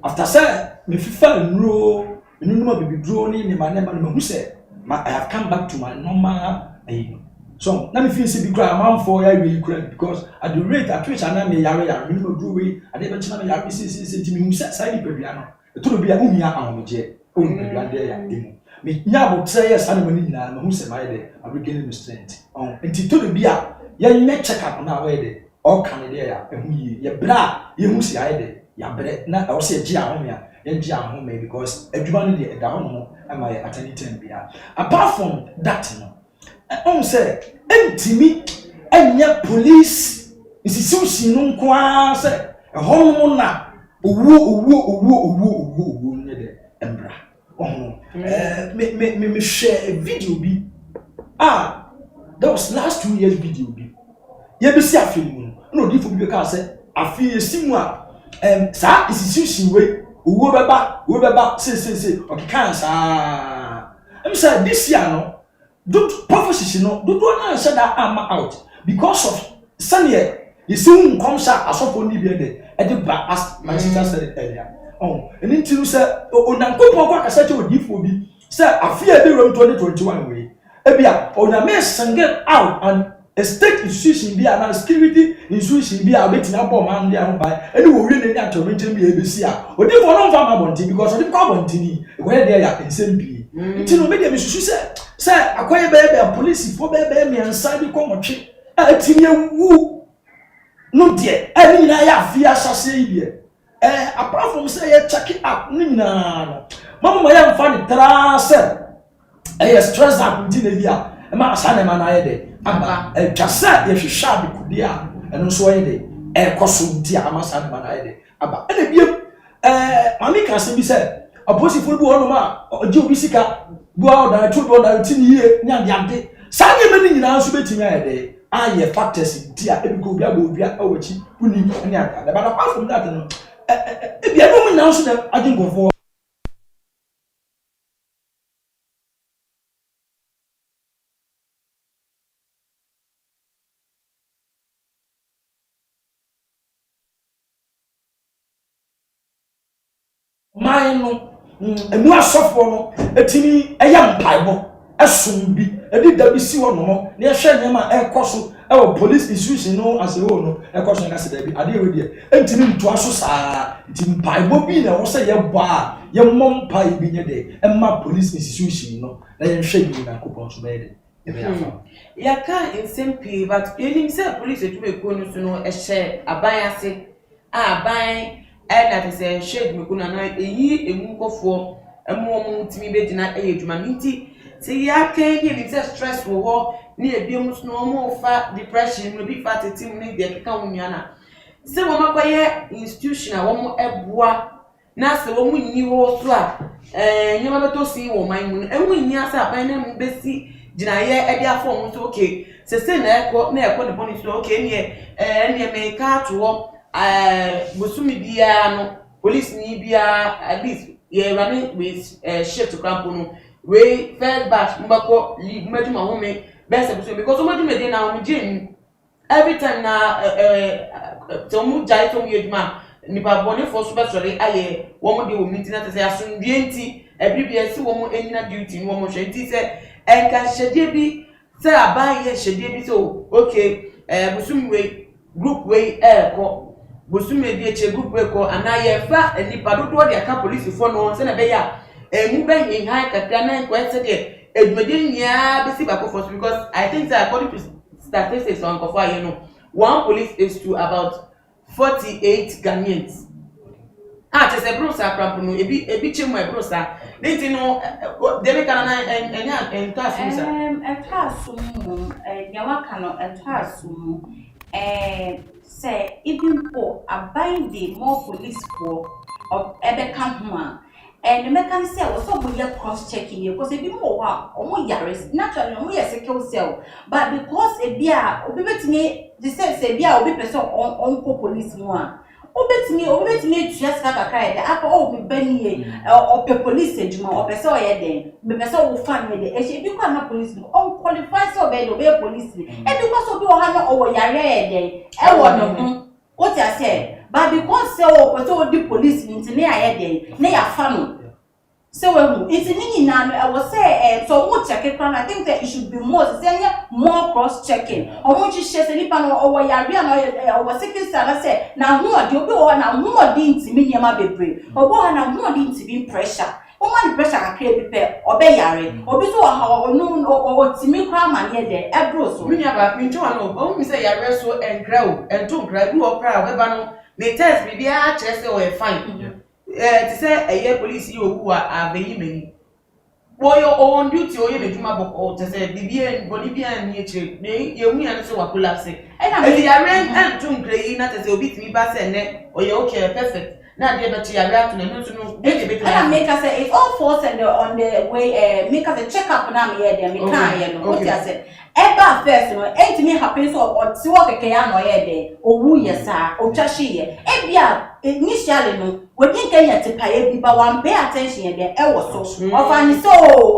After say me fifa nro me no baby draw ni me manema no hu say I have come back to my normal so na me feel say be cry man for ya really cry because at the rate at which I me yare me no do we I dey mention me yare see me hu say ni pedua no to do bia hu ya ahomje hu pedua dey ya emu me nya bo 3 years ana mani nyina no hu say my dey I be gaining strength enti to do bia ya ne check up na we dey all kan dey ya hu yi ye bra ye hu say I dey ya bre na o say gi ahom ya ye gi ahom because adwuma no dey da ho no am I at any time bia apart from that no say entimi enya police institution no kwa say ehonmo na owo nye de embra me share a video bi that was last 2 years video bi ye be see afim no di fo bi ka say afi esimu sa institution we owo beba say okay kan sa say this year no don't prophecy no do not say that I'm out because of Sunday you see come sha asofo ni bi e ba as my sister said it earlier and until say onankopon kwa kasa che odifo bi say afia be rom 2021 we e bia oname single out and a state institution bi and security institution bi a betina bomb man dia ho bai eni wo wi ne ni atormentin bi e be si a odifo no fa ma bonti because odifo kwa bonti ni e ko dey ya ensembi until no media me susu say akoye be police for be me ansa di komotwe atinye wu no de ani na ya afia asase yi de apart from say ye check it up ni na no mama ya mfa ni tra say stress up ndi na bia ma asa na ma na ye de aba twasa ye hwehwa bi kudi a eno so ye de koso ndi a ma asa na ma na ye de aba ene biem mami ka se bi say aposifo bi wono ma oje obi sika bua da to do da tini ye nya diade sa nye mani nyina so betimi ayede aye factors dia ebi ko bia bo bia awachi uni ne aka da ba apart from that no ebi eno mu nyina so na agingonfo mai no emu asofo no etimi eya mpaibo esum bi edi da bi si ho no na ehwe nyama ekoso ewo police institution no ase ho no ekoso na se da bi ade we die entimi nto aso saa ntimi mpaibo bi na wo se ye bo a ye mmom pai bi nye de emma police institution no na ye hwe ni na kopon so be de e be afa ya ka insempi but yenim say police etume ko no so no ehye aban ase aban that is a shade me kuna na eyi emunkofo emu timi be dina edwuma minti se ya kan dey be stress wo ni ebiem so no mo fa depression no bi fa tetim ni de ka wo nua se wo makoye institution a wo mo eboa na se wo mu nni wo so a nyoma beto si wo man mu emu nni asa aban na mu besi dina ye e dia fo mo so okay se na ekọ de boni so okay ne me ka to wo busumi bia no police ni bia at least ye running with shift cramp no we first batch mbako leave meduma home best busumi because so meduma dey na jin every time na so mu jai to yeduma nipa boni for super sorry aye wo mo dey wo meeting na say asundie nti ebibia si wo mo enina duty ni wo mo hwe nti say enka hyede bi say abaye hyede bi so okay busumi we group we ko bosume bi eche group eko ana ye fa nipa dodo de aka police for no se na be ya emu ben in high kakra na ko ese de edumede nya be si bako for because I think that according to statistics on Kofa you know one police is to about 48 Ghanaians. Just a brosa cramp no ebi chemu e brosa nti no de me kana na enya entasu sa entasu mu nyawa kano entasu mu say even for abai the more police for of ebe kan ho a and me kan say we so we cross checking because ebi mo wa omo yares naturally omo yes kill cell but because ebi a obi betimi the say ebi a obi person on police mu a obetimi tuas kaka kai de apa o bi bani o pe police ejuma o pe se o ye den be pe se o fan me de e se bi kwa na police on qualify so be do be police e bi kwa so bi o ha na o wo yare e den e wo no ho o ti ase but because se o pe se o di police ni nti ne aye den ne ya fa no so it's in I was say so much check I think that it should be more cross checking or much share any panel or was second say now more do na more didn't mean yama be or more didn't be pressure. Woman pressure can create prepare or be yare or be so how no or Timmy Cram and yet there ebro so. Me too no say yare so and grow and to grab you or cry webano may test me there chest or fine. To say a year police you who are very many. Boy, your own duty or you do or to say Bibian, Bolivian nature, you mean and so I could have said. And I mean, I ran and to grey, not as you beat me back and then, or you're okay, perfect. Now, dear, but you are right to know, make us say it's all force and on the way, make us a check up now, yeah, me can't, what I said. Eba first no entimi happen so or ti wo keke ya no ye de owu ye sa o twashi ye ebia initially no we din kan ya tipaye bi ba wan pay attention ye de e wo so of an so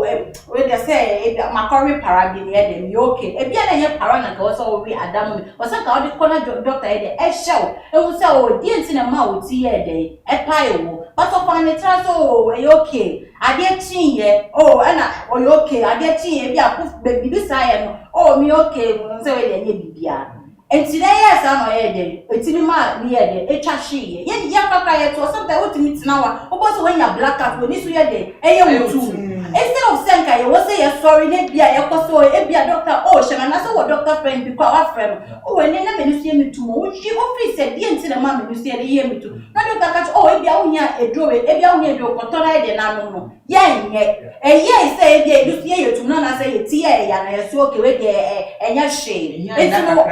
we dey say ebia makori para bi ye de mi okay ebia na ye para na ka so we adamu mi o say ka o di kona doctor ye de e show e wo say o di enti na ma o ti ye de e pa ye wo but of an try so we okay ade chinye oh na o okay ade chinye bia ku be bi sa ye no oh me okay say we dey bibia enti na yes am ye dey enti ma me ye dey e twa hwe ye ye kakra ye to sometimes what me tina wa obo when ya black out when so ye dey e ye wutu instead of saying ka ye wo say ye sorry na bia ye koso e bia doctor oh shema na so wo doctor friend bi kwa wa friend oh when na me no so ye me tu mo ji office say die enti na ma me no so ye me tu na doctor ka oh e bia wo nya edro e bia wo nya edro ko to na de na no ye nye e ye say e bia e so ye tu na say ye ti ye ya na ye so okay we de enya hwe enti no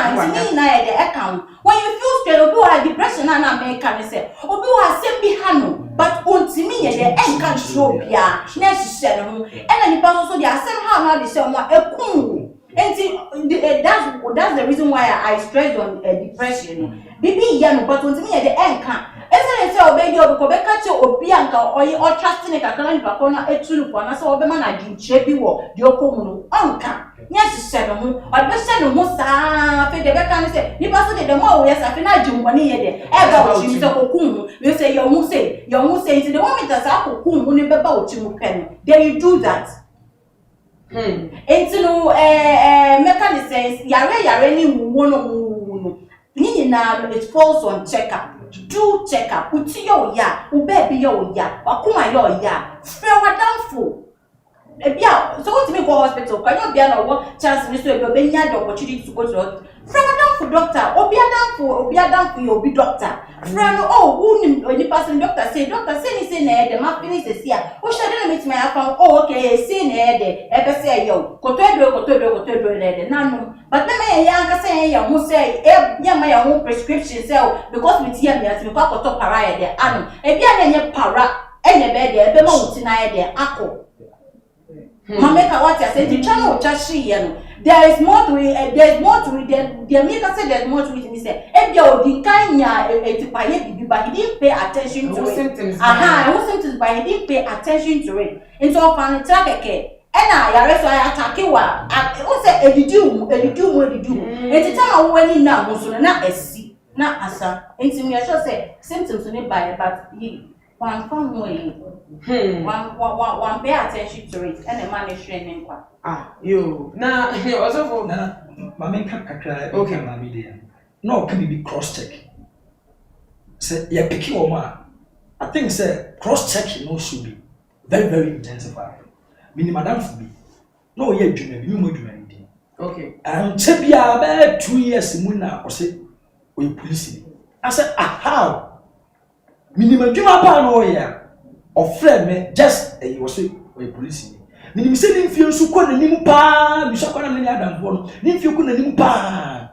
it's na ye de account when you feel stressed obi wa depression na make can say obi wa sem bi hano but ontimi ye de enka show bia na hihye no ena nipa so de asem how na de say mo ekun enti that's the reason why I stress on depression bibi ya no but ontimi ye de enka ese say obi ko be ka che obi anka oyi o trust ne kakra nipa ko na etulu ko na say obi ma na dinche bi wo de okomu no anka yes said no or be said no sa fe de be kan say ni pa so de mo we sa fe na jumwani ye de e ba o chimi se kokun we say your mu say into the moment that sa kokun mu ni be ba o chimu pen then you do that into no mechanism yare ni wo no ni na it falls on check up do check up uti yo ya u baby yo ya akuma yo ya fe wadanfo ebia so what me go hospital kan you bia na wo chance ni so ebia be nya the opportunity to go to from doctor obi adam for obi doctor friend oh who ni person doctor say ni say na de ma finish say sia o shade na meet my account oh okay say na de e be say yo koto edro na de nanu but na me ya anga say ya mu say e ya ma ya mu prescription say because me tia me as me kwa koto para ya de anu ebia na nye para enye be de e be ma wuti na ya de akọ Mameka what I said, the channel chashi yano. There is more to it, there's more to it. The America said there's more to it. He said, Ebio Dinkanya Etipaye, but he didn't pay attention to it. Symptoms, but he didn't pay attention to it. And so upon the track, and I attack you. I say, Edidu. And the time when he now was not a see, not asa. And to me, I should say, symptoms to me by but he. One way. One pay attention to it and the man is training. You now also for my main kakra okay, my media. No, can be cross check. say you pick your man. I think say cross checking no should be very very intensified. Meaning madam for me. No ye dwuma bi mo dwuma ndi. Okay. Che bia about 2 years mu na o say we police. I said how? Minimum dwuma pa no ya. Of friend me just you say we police. Minimum say ni fie nso ko nanim pa, bi so ko na me adam fo no. Ni fie ko nanim pa.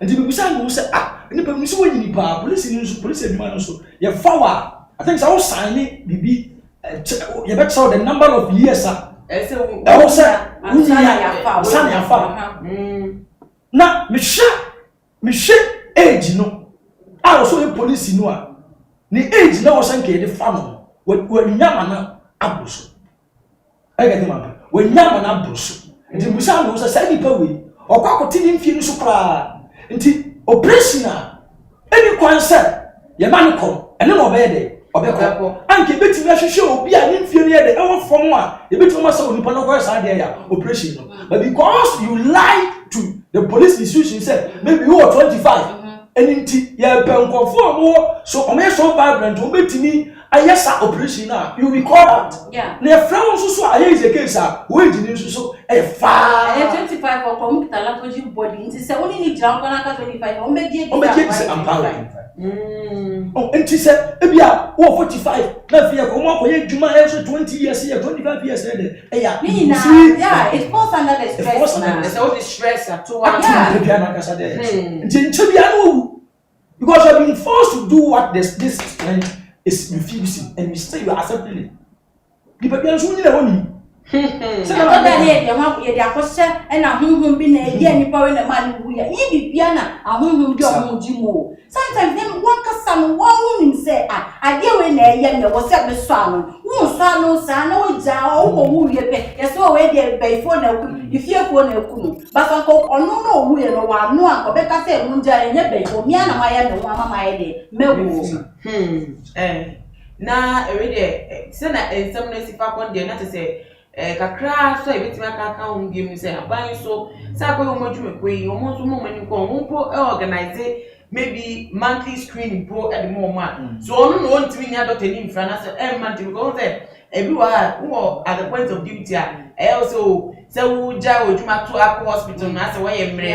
Enti bi bisa no say ni pa mi so wanyini pa, police ni nso police adwuma no so. Ye fawa. I think so sign bibi you better saw the number of years na me age no I was so police no a ni age na was nke de fa no we nyama na abuso I get man we nyama na abuso nti musa no say ni pa we okwakote ni mfie no so kra nti operation a any kwanse ye man kom ene no obede obeko anke betimi ahwehwe obi a ne mfie no ye de ewo fom a e betimi ma say onipa no go sa de ya operation no but because you lied to the police institution say maybe you are 25 eninti ye penkofo mo so o me so vibrant o betimi ayesa operation na you will call out na friend so aye is a case a we di so e fa 25 for computer language body nti say only ni jam kana ka 25 o me die enti say e bia wo 45 na fie ko mo akoye djuma e so 20 years here 25 years there e ya yeah it falls under the stress na it's all the stress at all bia na kasa there enti bia no because you have been forced to do what this strength is refusing and you say you are accepting it. The people are showing you so na da he de akose e na honhom bi na e ani pa we na ma ni wuya yi bibia na ahonhom bi o mo jimo sometimes them one kasa no one nim say ade we na e me wo se be so anu wo so anu sa na wo ja o wo wu ye pe ye so we de be fo na ku ifie fo na ku no but anko onu na wu ye no wa anu anko be ka say mu nja enye be fo mi ana ma ye me wa mama ye de mewu na e de se na ensem na sifa kon de na te say kakra so ebetimi aka ho bi mu say aban so say akoyo modwume koi omo so mo mani ko omo po organize maybe monthly screening pro at the moment so onu no ntimi nya doctor ni mfra na say monthly because say everywhere who at the point of duty also say wo ja odwuma to akọ hospital na say we mre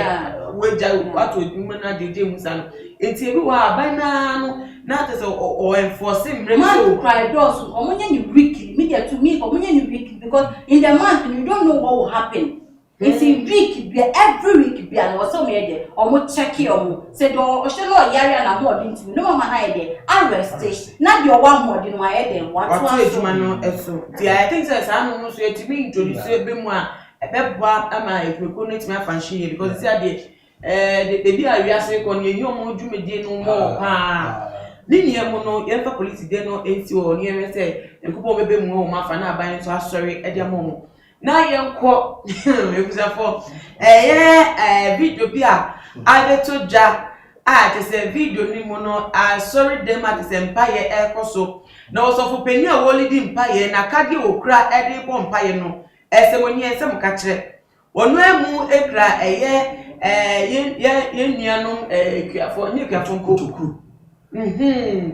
we ja ato odwuma na deje musa no enti everywhere aban na no na te say o enforce mre so cry doors omonye ni weekly media to me omonye ni weekly because in the month you don't know what will happen. It's in week every week be and also me there omo check you say do o se no yare na mo din timi no mama na there arrest na the one more din wa there what ejuma no eso I think say sa no so etimi introduce be mu a ebeboa ama ekweko no etimi afanhye because say the bi a wiase ko no yi omo dwumedie no mo pa nini emo no ye fa police de no enti o ni eme say enkupo bebe mu o ma fa na aban so asori e de mo na yenko ebusafo video bi a adeto ja te say video ni mo no sorry dem at say mpaye ekoso na osofo peni a wolidi mpaye na kade okra ede ko mpaye no ese woni ese mka kire wonu emu ekra ye nuanom ekuafo ni ekuafo nkotokru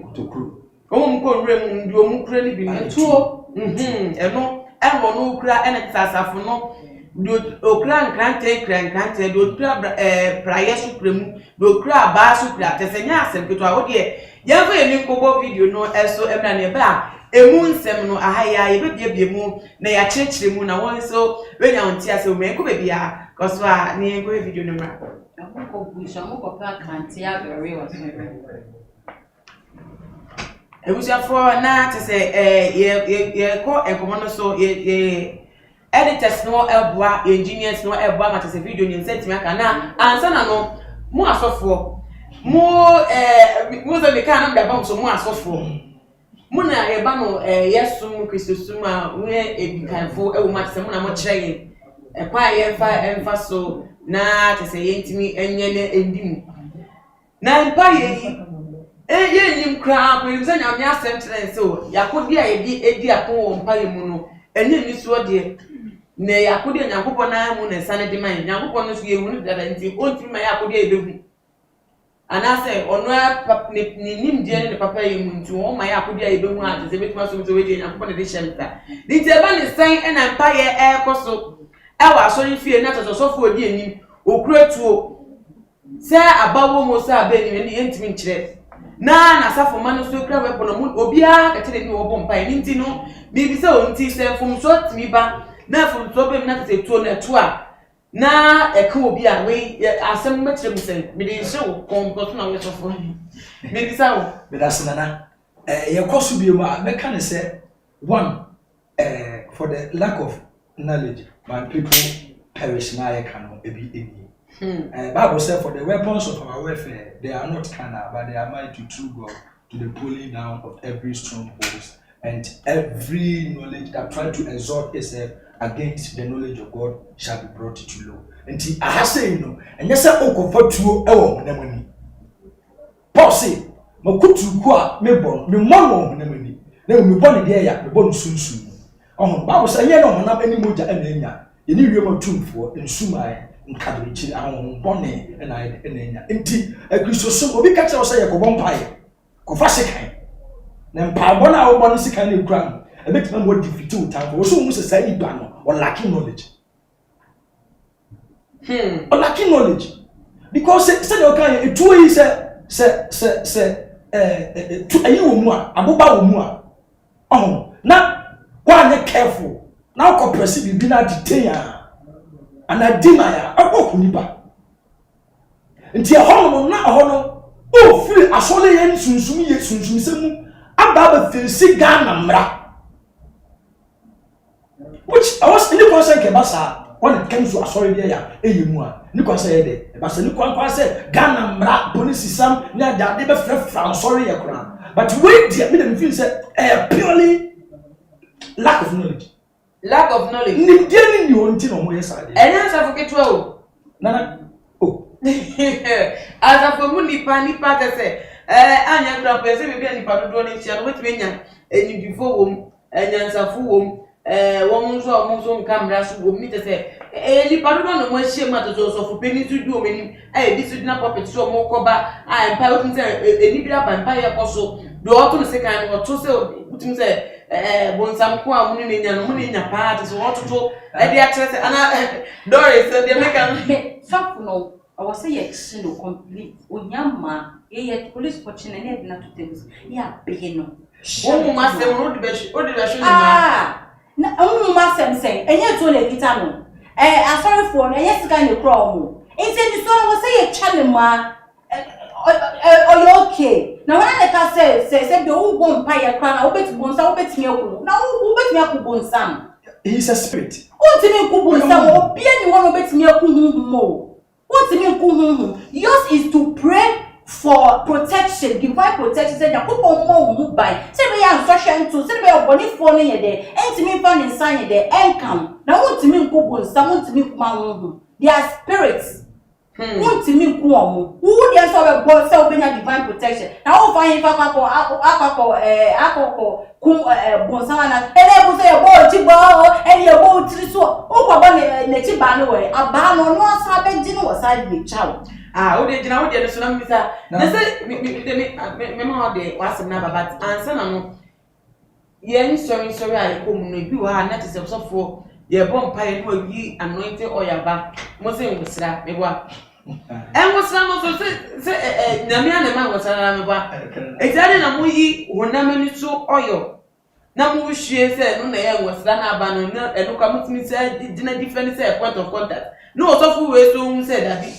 kotokru omko nrem ndi omukra ni bi ntuo eno eno no okra ene sasafo no do okra nkrante do okra praye supremu do okra ba supra tesenya asem keto a wode yefo yemi kobo video no eso emna ne ba emu nsem no ahaya ye bebie mu na ya chechire mu na won so wenya onti ase o me ko bebia koso a ne go video no mra ko busha mo ko pa kante ya very was ebusafo na te say ye ko enkomo no so ye editors no eboa engineers no eboa ma te say video ni sentiment aka na ansa na no mu asofo mu so me kan na da ba so mu asofo mu na ye ba no yesum Christosum a we ebikanfo ewo ma te say mu na mo kire ye kwa ye emfa so na te say yentimi enye ne endim na mpa ye ye nim kra ko yimza nyame asem tere so yakodi a edi akon mpa ye mu no enye ni so de na yakodi nyankopon na mu na sane de man nyankopon no so ye hu dada nti ontimi ma yakodi e behu and I say on where nim dear the papa you to all my apple dear you don't want to say much of the way and put the shelter. The Japan is saying an empire air costo. I was sorry fear not as a software dear or create to say about almost a baby in the intimate church. Na na safo manu so kra we pono mu obia ka tele ni wo bompa ni nti no bibi se o nti se fom so timi ba na fom so be na se tuo na tu a na e ka obi a we asem metre mu se me de hye wo kompoto na we so fo bibi sa wo be da senana ye koso bi mu a me ka ne se one for the lack of knowledge my people perish na ye kan no ebi eni Bible said for the weapons of our warfare they are not carnal but they are mighty to true God to the pulling down of every stronghold and every knowledge that try to exalt itself against the knowledge of God shall be brought to low. And I say you know and yes I comfort you money. Paul say makutu kwa me bon me mon money na me bon dey ya me bon sunsun. Bible say ye no honam ani moja na enya ye ni wiem atumfo nsumai nkadrichi ahon bone na enya enti akristo so obi ka kire say yakobon pae ko fa sekan na mpaabo na wo bon sekan na kura e betima mo defeat utan wo so mu se sai ba no or lacking knowledge or lacking knowledge because say you can etuo yi say ayi wo mu a aboba wo mu a na wa ne careful na ko press bi na detain and I demaya akọ kunipa nti ehon na ehon o free asole yen sunsun ye sunsun semu aba ba fensi Ghana mra which I was in the concern ke basa when it comes to asole there ya eyemu a ni concern ye de basa ni kwa say Ghana mra police system na da de be fra sorry ye kura but wait there me dem feel say purely lack of knowledge. Lack of knowledge. Ni dia ni won ti no mo yesa de. Enya sa foketua o. Nana. Oh. Asa fo mu nipa te se anya kra pe se bibia nipa dodo ni chia no wetime nya enidifo wom enyansafo wom won so kamera so wom ni te se nipa dodo no mo ahie ma to so fo peni tu du omeni bi su dina puppet so mo koba empa wotum se enibira pampa ye koso do oto se kan no to se wotum se bonsam ko a munu nya no munu nya pa te so wototo e dia kire se ana Doris de make so no I was say yes no complete onyama ye police fortune na na to things ya be no o ma se mo de be ni na o ma se say enye to le kita no asori for no enye sika ne kro mo enti ni so I was say ye chale ma okay na wana le ka say be o go mpa ye kra na o beti bonsa o beti akunu na o beti akubonsam he is a spirit o ti mi kubonsam o bia ni wono beti akunu mo. What do you mean? Yours is to pray for protection, divine protection. Say, "Ya kupo mo mu by." Say, "We are social too." Say, "We are body falling here there." Ain't me found inside there. Income. Now, what do you mean? Kupo, someone to me kuma. They are spirits. What do you mean? Kumo. Who they are so God say we need divine protection. Now, find if akako bonsana. Ele bu say bo chibo. Ele bo triso. O kwa ba ne chiba no we. Aba no asabe di no waside me chow. O de jina o de so na mbisa. Na say me ma de wasem na baba ansa na no. Ye sorry I come no bi wa na te se so for ye bompa ye no yi anointed oil ba. Mo se ngusra me boa. Engusra no so se nyame na ma ngusra me boa. Ejade na mo yi wonamani so oil. Na mu hwie se no na ye ngusra na aba no eno kwa mutimi se dina different se point of contact. No so fu we so se dabi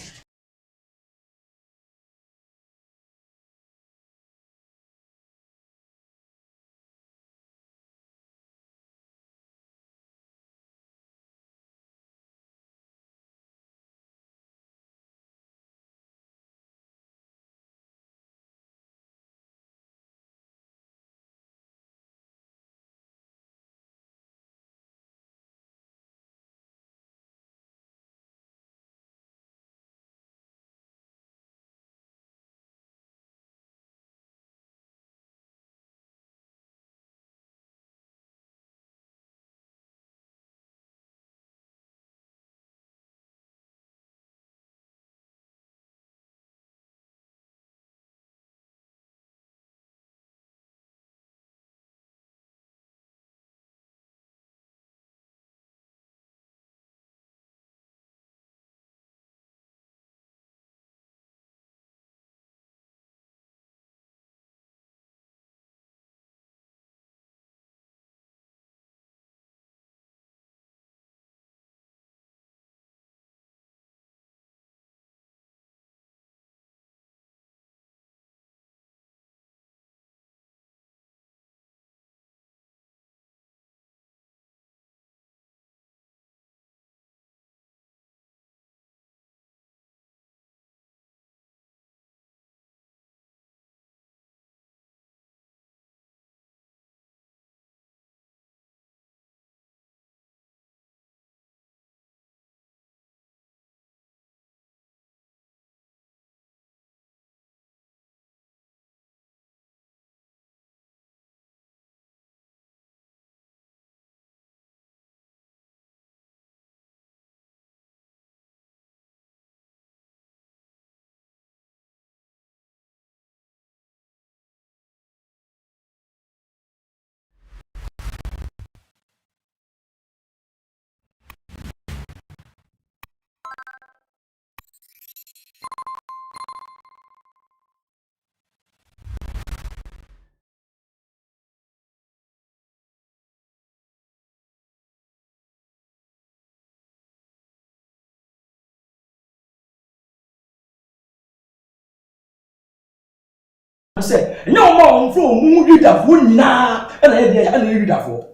say no more from who read that one now and I read that for.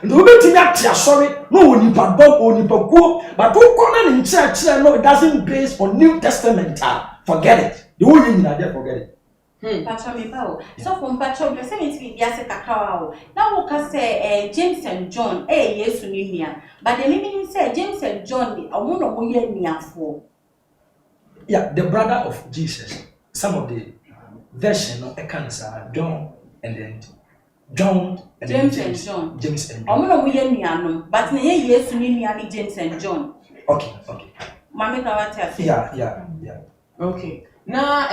And we bet that sorry, no one but dog or nipago, but who corner in church no it doesn't base on New Testament. Forget it. The only thing I forget it. Pacho me bao. So from Pacho, the same is with Yasa Kakao. Now we can say James and John, yes, Sunia. But the meaning say James and John, I wonder who you near for. Yeah, the brother of Jesus. Some of the version of accounts are John and then John and James and John. James and I John. wonder who you near, but yes, Sunia, James and John. Okay. Mammy Kawata. Yeah. Okay. Na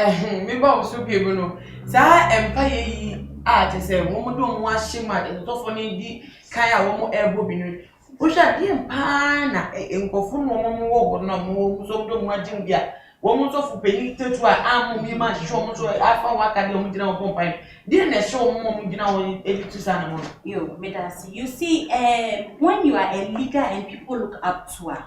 me ba so bi egu no sa empire yi a te se wo mo do mo ahima e to fo ni di kan a wo mo ebo bi no wo sha di empa na enkofu no mo wo go na mo so do mo agim bia wo mo so fu peni tetu a amu mi ma hwo mo so afa wa ka de mo gina wo pompan di na hwo mo gina wo editu sa na mo Yo, Medasi, you see, when you are a leader and people look up to her,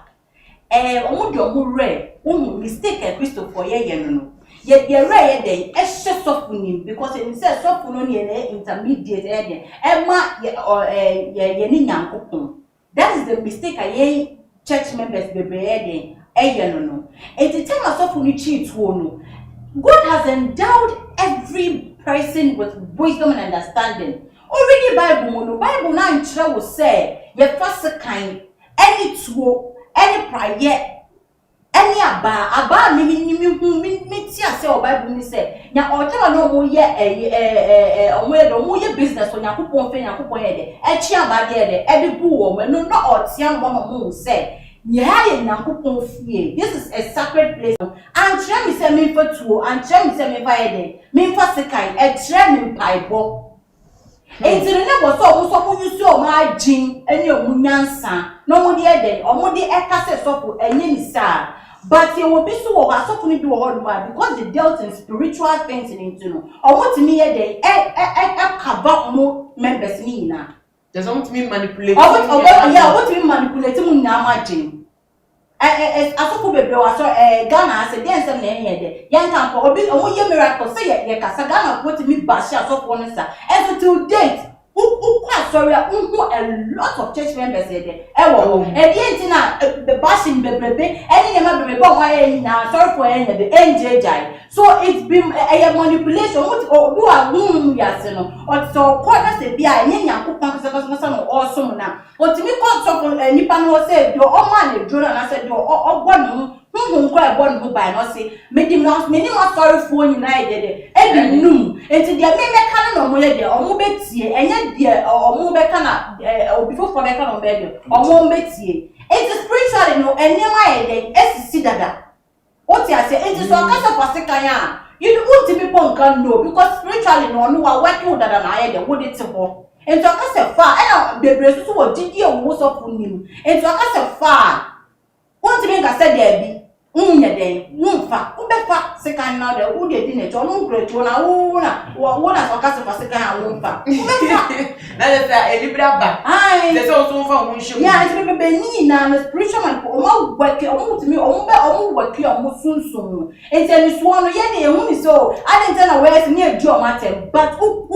mistake a Christopher no. Yet you're right then, softening because it says softening intermediate Emma or that is the mistake I church members be no. At the time of softening cheat no. God has endowed every person with wisdom and understanding. Already Bible now will say your first kind any two any prayer any aba me tia say o Bible ni say nya o tell no mo ye business on yakopon fe yakopon ye de e chi aba de e de bu wo no o tia mo say nya ye yakopon fie. This is a sacred place and tell me say me for tuo and tell me say me fa ye de me fa sekai e tell me paibo. Enti ne go so mo use o ma agin eni o munyansa no mo de eden o mo de ekase sofu enye ni sa but e will be so o asofu ni bi wo because they dealt in spiritual things in into no o mo ti mi eden cover mo members ni na there's want me manipulate what me manipulate mo na ma agin asofu bebe wa so Ghana say dem sem na enye de yan kan ko obi o mo ye miracle say ye kasa Ghana ko ti mi ba shi asofu no sa and to date sorry a lot of church members there ewo e die ntina the bashing bebrebe any nema bebrebe o wa ye na sorry for any the NJJ so it's been a manipulation what do a ya se no o so ko na se bia enye nyankopon kasa no awesome na o ti mi ko so nipa no say do o ma na dro na say do o gbo no ko e gbo no by no say me sorry for you na e de num enti dia me ka no mo ye de o mo betie enye de o mo be kana before for be kana be de o mo betie it is spiritually no enema ye de esisi dada what you say it is so kasa pasika ya you don't want people can know because spiritually no wa working dada na ye de wo de tibo enti o kasa fa e na bebre so wo didi e wo so funim enti o kasa fa what you mean ka say there be unye den unfa ubefa second now the who dey din echo no great na na so kasa for second and unfa ubefa na le say e libra ba ai le say o so fa won shemu yeah it be ni na spiritual man o ma work o mu timi o mu work o mu sunsun enti so no ye de ehun ni so adent na we se ni edu o matem but who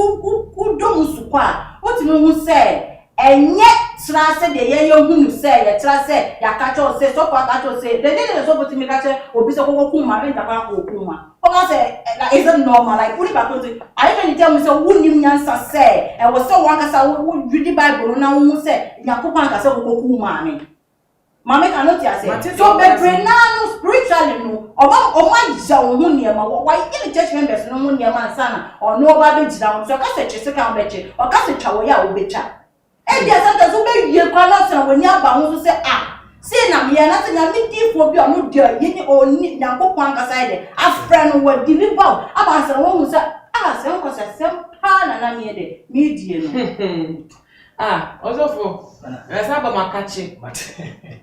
do musu kwa what me hu say enye trase de ye hunu say ye trase ya kacho say so kwa kacho say de so put me kacho obi so ko kuma me ta ko kuma o ka say is it normal like uni ba to I even tell me say wuni nyansa say e wo so wan ka say wo read Bible na wo say yakopan ka say ko kuma me mama cannot say so be pray na no spiritually no o ma ja wo hu niema why in church members no hu niema sana o no ba be jira so ka say chese kan be che o ka say twa ya wo be cha e dia santa so be wie kwa na so woni aba ho so say say na me na say na me tifo bi o no dia ye ni o ni nyankopon ka say de afra no wa deliver aba say wo hu say say ko say sem pa na me de me die no Osofo na saba makachi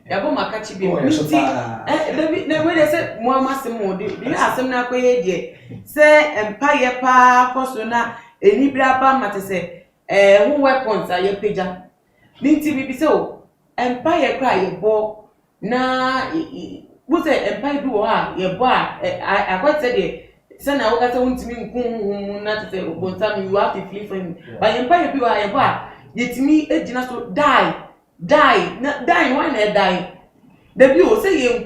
ya bo makachi bi baby na we dey say mo amasem mo de bi asem na akoye de say empire pa koso na enibra ba mate say who weapons are ye peja ninti bibi say o empire kra ye bo na wo say empire bi wo ha ye bo akwat say de Send I work want me not say but you have to flee for him. But empire people are empire. Yet me a dinner so die. Die why not die? The view say you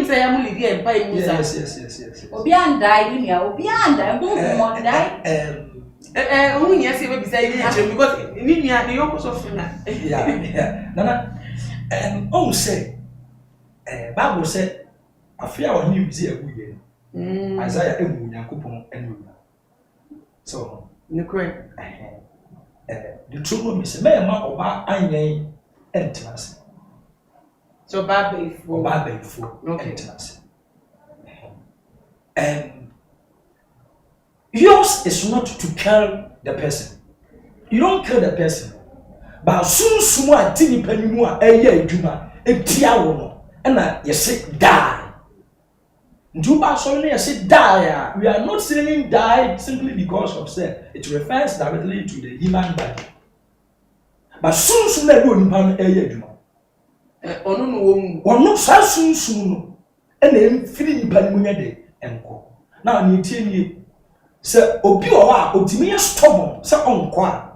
say I'm only the empire. Yes. Obi and die, you know, Obi and die. Only yes, you say because Nina the opposite of yeah. Nana, say, Bible said, I fear on you, see a good year. Isaiah emu Nyankopon enu. So, no correct. The truth is me ma oba anyen entrance. So bad before. Entrance. Yours is not to kill the person. You don't kill the person. But soon small tiny penny more a year juma a tiawono and you say die. Juba solely say die. We are not saying die simply because of sin. It refers directly to the human body. But soon they do in pan a year juma. Or not so soon and then feeling panimunya de and co. Now you tell me. Se obi owa otimi stubborn se onkwa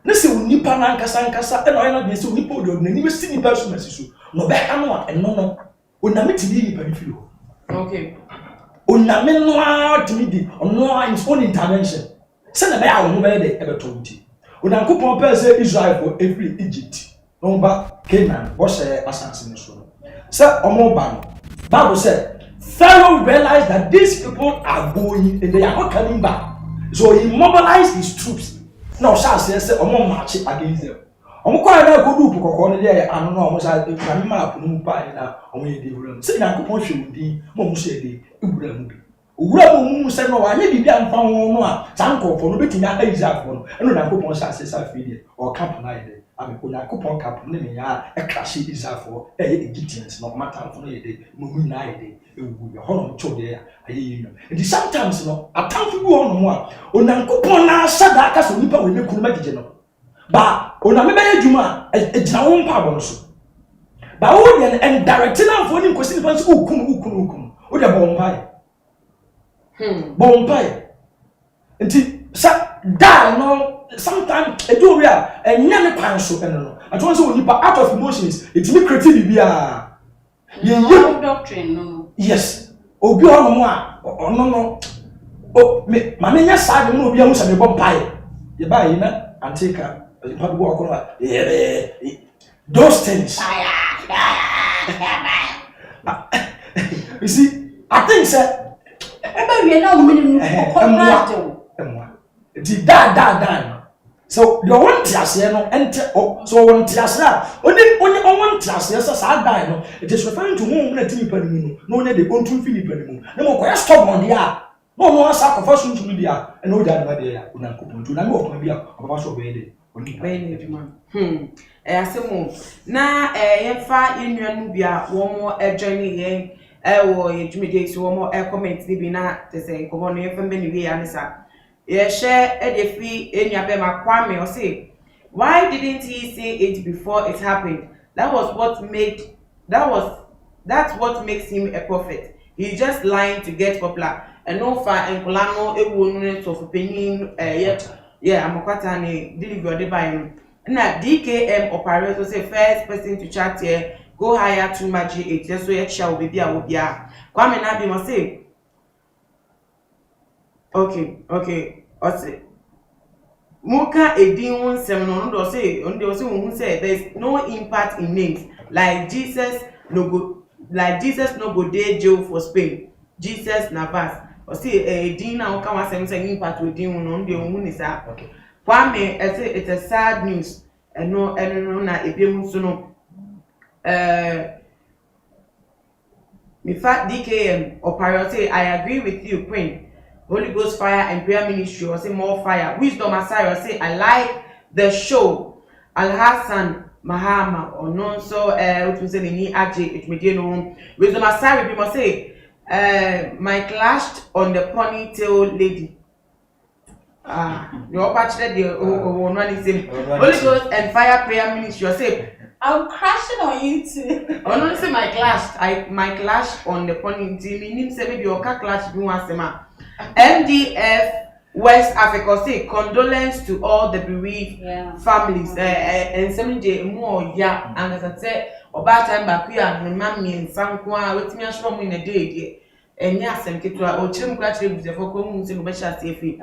na se unipa na nkasa e na oyena de se unipa odi odani we si nipa so masisu no be ha no a eno no oname ti di nipa ni filo okay oname no a timi di ono a his own intervention se na be a wo be de e be to nti onankopon pe se Israel for every Egypt no ba Canaan wo se asase ni so se omo ba no Bible said Pharaoh realized that these people are going and they are not coming back. So he mobilized his troops. Now, Shah says, "Omo march against them." Omo kwa na go do pukoko ne dey anu na omo sa na map no pa na omo ye dey wuram. Say na kopon hwewudi, mo mo se dey wuram bi. Wuram mu se no wa nya bibia mfa ho no a sankofo no betimi aka Israelfo no. Eno na kopon Shah say sa fi dey or camp na dey. Ami ko na kopon camp ne me ya e crash Israelfo Egyptians no matter no ye dey mo mu na ye dey. Hono chode ya ayi and sometimes no atamfo bi hono mo a onankopon na asada aka so nipa we mekunu magije no ba oname be adwuma ejina wo mpa bo so ba wo de and directing am for ni nkosi nipa so ukunu wo de bompai enti sa die no sometimes edo we a enya ne kwan so no ato so nipa out of emotions it me create bibia ye doctrine no. Yes, obi ono a ono o me nya sa de no obi ahu sa me bom pae ye ba yi na antika pa go akoro those things you see I think say ebe we na o minimum contract di da so the one tiase no ente so one tiase only one tiase so sa die no it is referring to who na timi panimu no na de ontum fini panimu na mo koya stop on dia no asa ko faso ntu dia e no dia na dia ya unankopon tu na me okon bia papa so be de oni be ni djuma asemo na yemfa yenuanu bia wo mo join yen wo yedwumede so wo mo comment bi na te say ko no yemfa be ni wi anisa share Edefi Enyabema Kwame or say, why didn't he say it before it happened? That's what makes him a prophet. He's just lying to get popular. And no far and Kolano a woman of opinion I'm delivered by him. Now DKM operator say first person to chat here, go higher to my G8, just so shall be there will be Kwame Nabi must say. Okay. Ose. Muka edin won sem no do say who say there's no impact in names like Jesus no go dey jail for Spain. Jesus Navas. Or say edin na o kan wa say impact edin no dey won ni sa. Okay. Kwame say it's a sad news. No na ebiemu so no me fact DKM operator I agree with you Queen. Holy Ghost fire and prayer ministry or say more fire. Wisdom Asai or say I like the show. Al Hassan Mahama or non so what we say ni AJ it me no. Wisdom Asai we must say my clashed on the ponytail lady. Your bachelor the one is Holy Ghost and fire prayer ministry or say I'm crashing on you too. Oh no say my clash on the ponytail meaning say maybe your car clash do one sema. MDF West Africa say condolence to all the bereaved families. And some day more ya and as I said about time back we are mammy and Sankwa with me as in a day. And yes, and get to our chim graduate for coming to Besha Safi.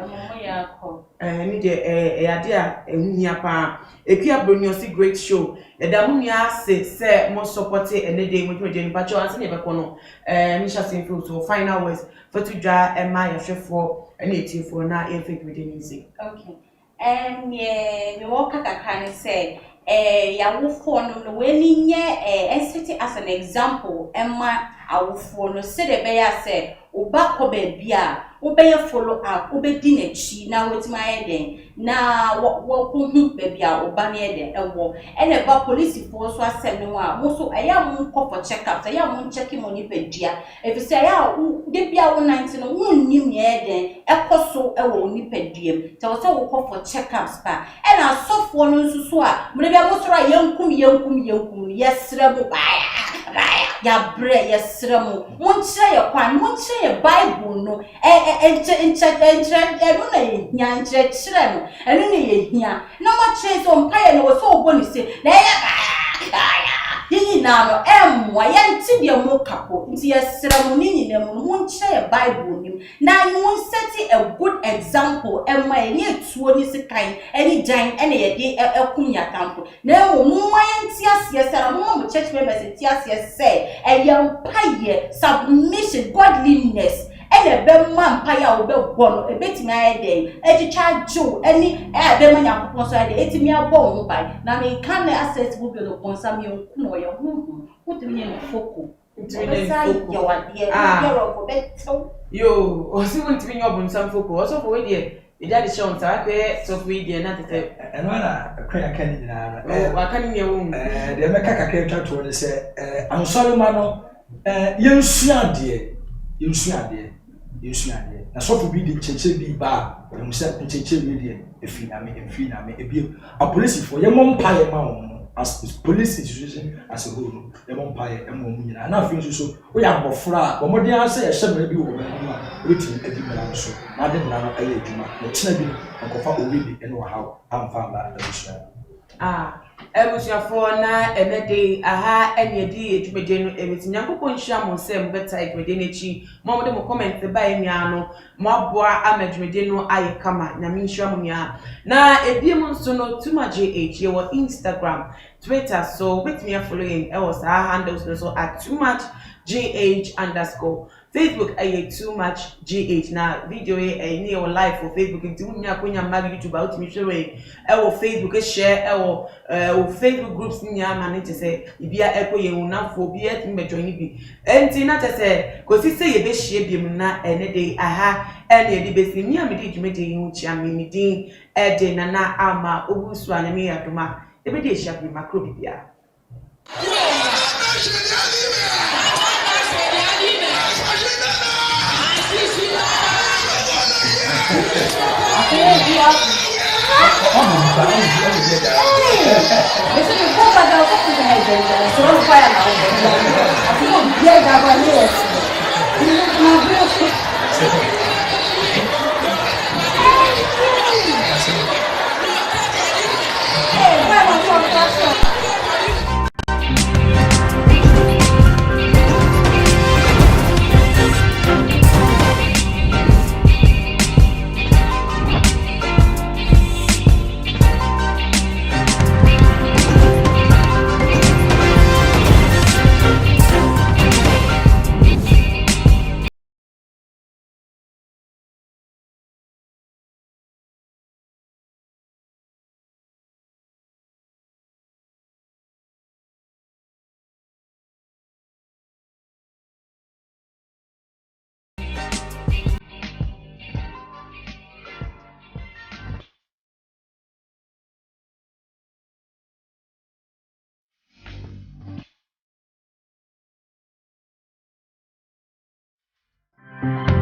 And a idea and Yapa. A Kia Bruniosi great show. A Damunia say more supported and a day with me, but you are never kono. Misha Sinfield to final words for to draw and my chef for an 80 for now if it within music. Okay. And yeah, the walker can say, Yahoo phone no winning and city as an example, Emma, our phone, said a bear said, Obako bebia, obey follow up, obey dinner chi, now with my head. Now, what baby, Obani, a war, and about police force was sending one. Also, I am call for checkups, I am checking on you, pedia. If you say, oh, they be our 19, one new year, then a coso, a won't pedia. So I call for checkups, and I saw for no swa. Maybe I was right, young kum, yes, rebel, ya bread, yes, rebel. Won't say a quan, won't say a Bible, no, and and only here. No much chase on pie and was so bonny say, He now why ain't your more couple, into a ceremony in them, won't share a Bible him. Now you won't set a good example, and my near 20 kind, any dime, any day, a cunya campo. No, my yes, yes, and a moment church members, yes, say, a young pie, submission, godliness. And a bem man paya will born a bit my day, a child Jew, any air bemania conside, 80 me a bone by. Now, me can access will be upon some young Kunoya, who to me in Foco. Yo, or see what to be up some folk, also for dear. It had shown Sake, so we did not say, and when I can't, I can't hear the Macaca came to say, I'm sorry, Mano, you see, you see, na so for be the cheche bi ba em se cheche bi de efi na me ebi a police for ye mom paye ma won as police institution as a whole ye mom paye em won nyina na afin so wo ya bofra bo modin ase ye hye bi wo ba mu a wetin edi mara so na de na no aye adwuma na china bi nkofa obi ene wa ha amfa ba da so ebusuafo na emede aha eniedi edwumede no ebetinyakopon hia mo nsem beta edwumede n'echi mo de mo comment ba enua no mo aboa amadwumede no aye kama na minhia mo nya na ebiem nso no @tumaJH ye wo Instagram Twitter so with me following else our handles so @tumaJH_. Facebook too much GH na video ni o live for Facebook nti munya konya mag YouTube out mi share Facebook share Facebook groups ni ama ne tese ibia ekoye unafo bia ti mejo ni bi enti na tese ko si se ye be hie biem na ene de aha ene ye de besi mi amedi dwumede yi hu chia mi din ede na ama obusu aneme yadoma ebe de hia bi makro bibia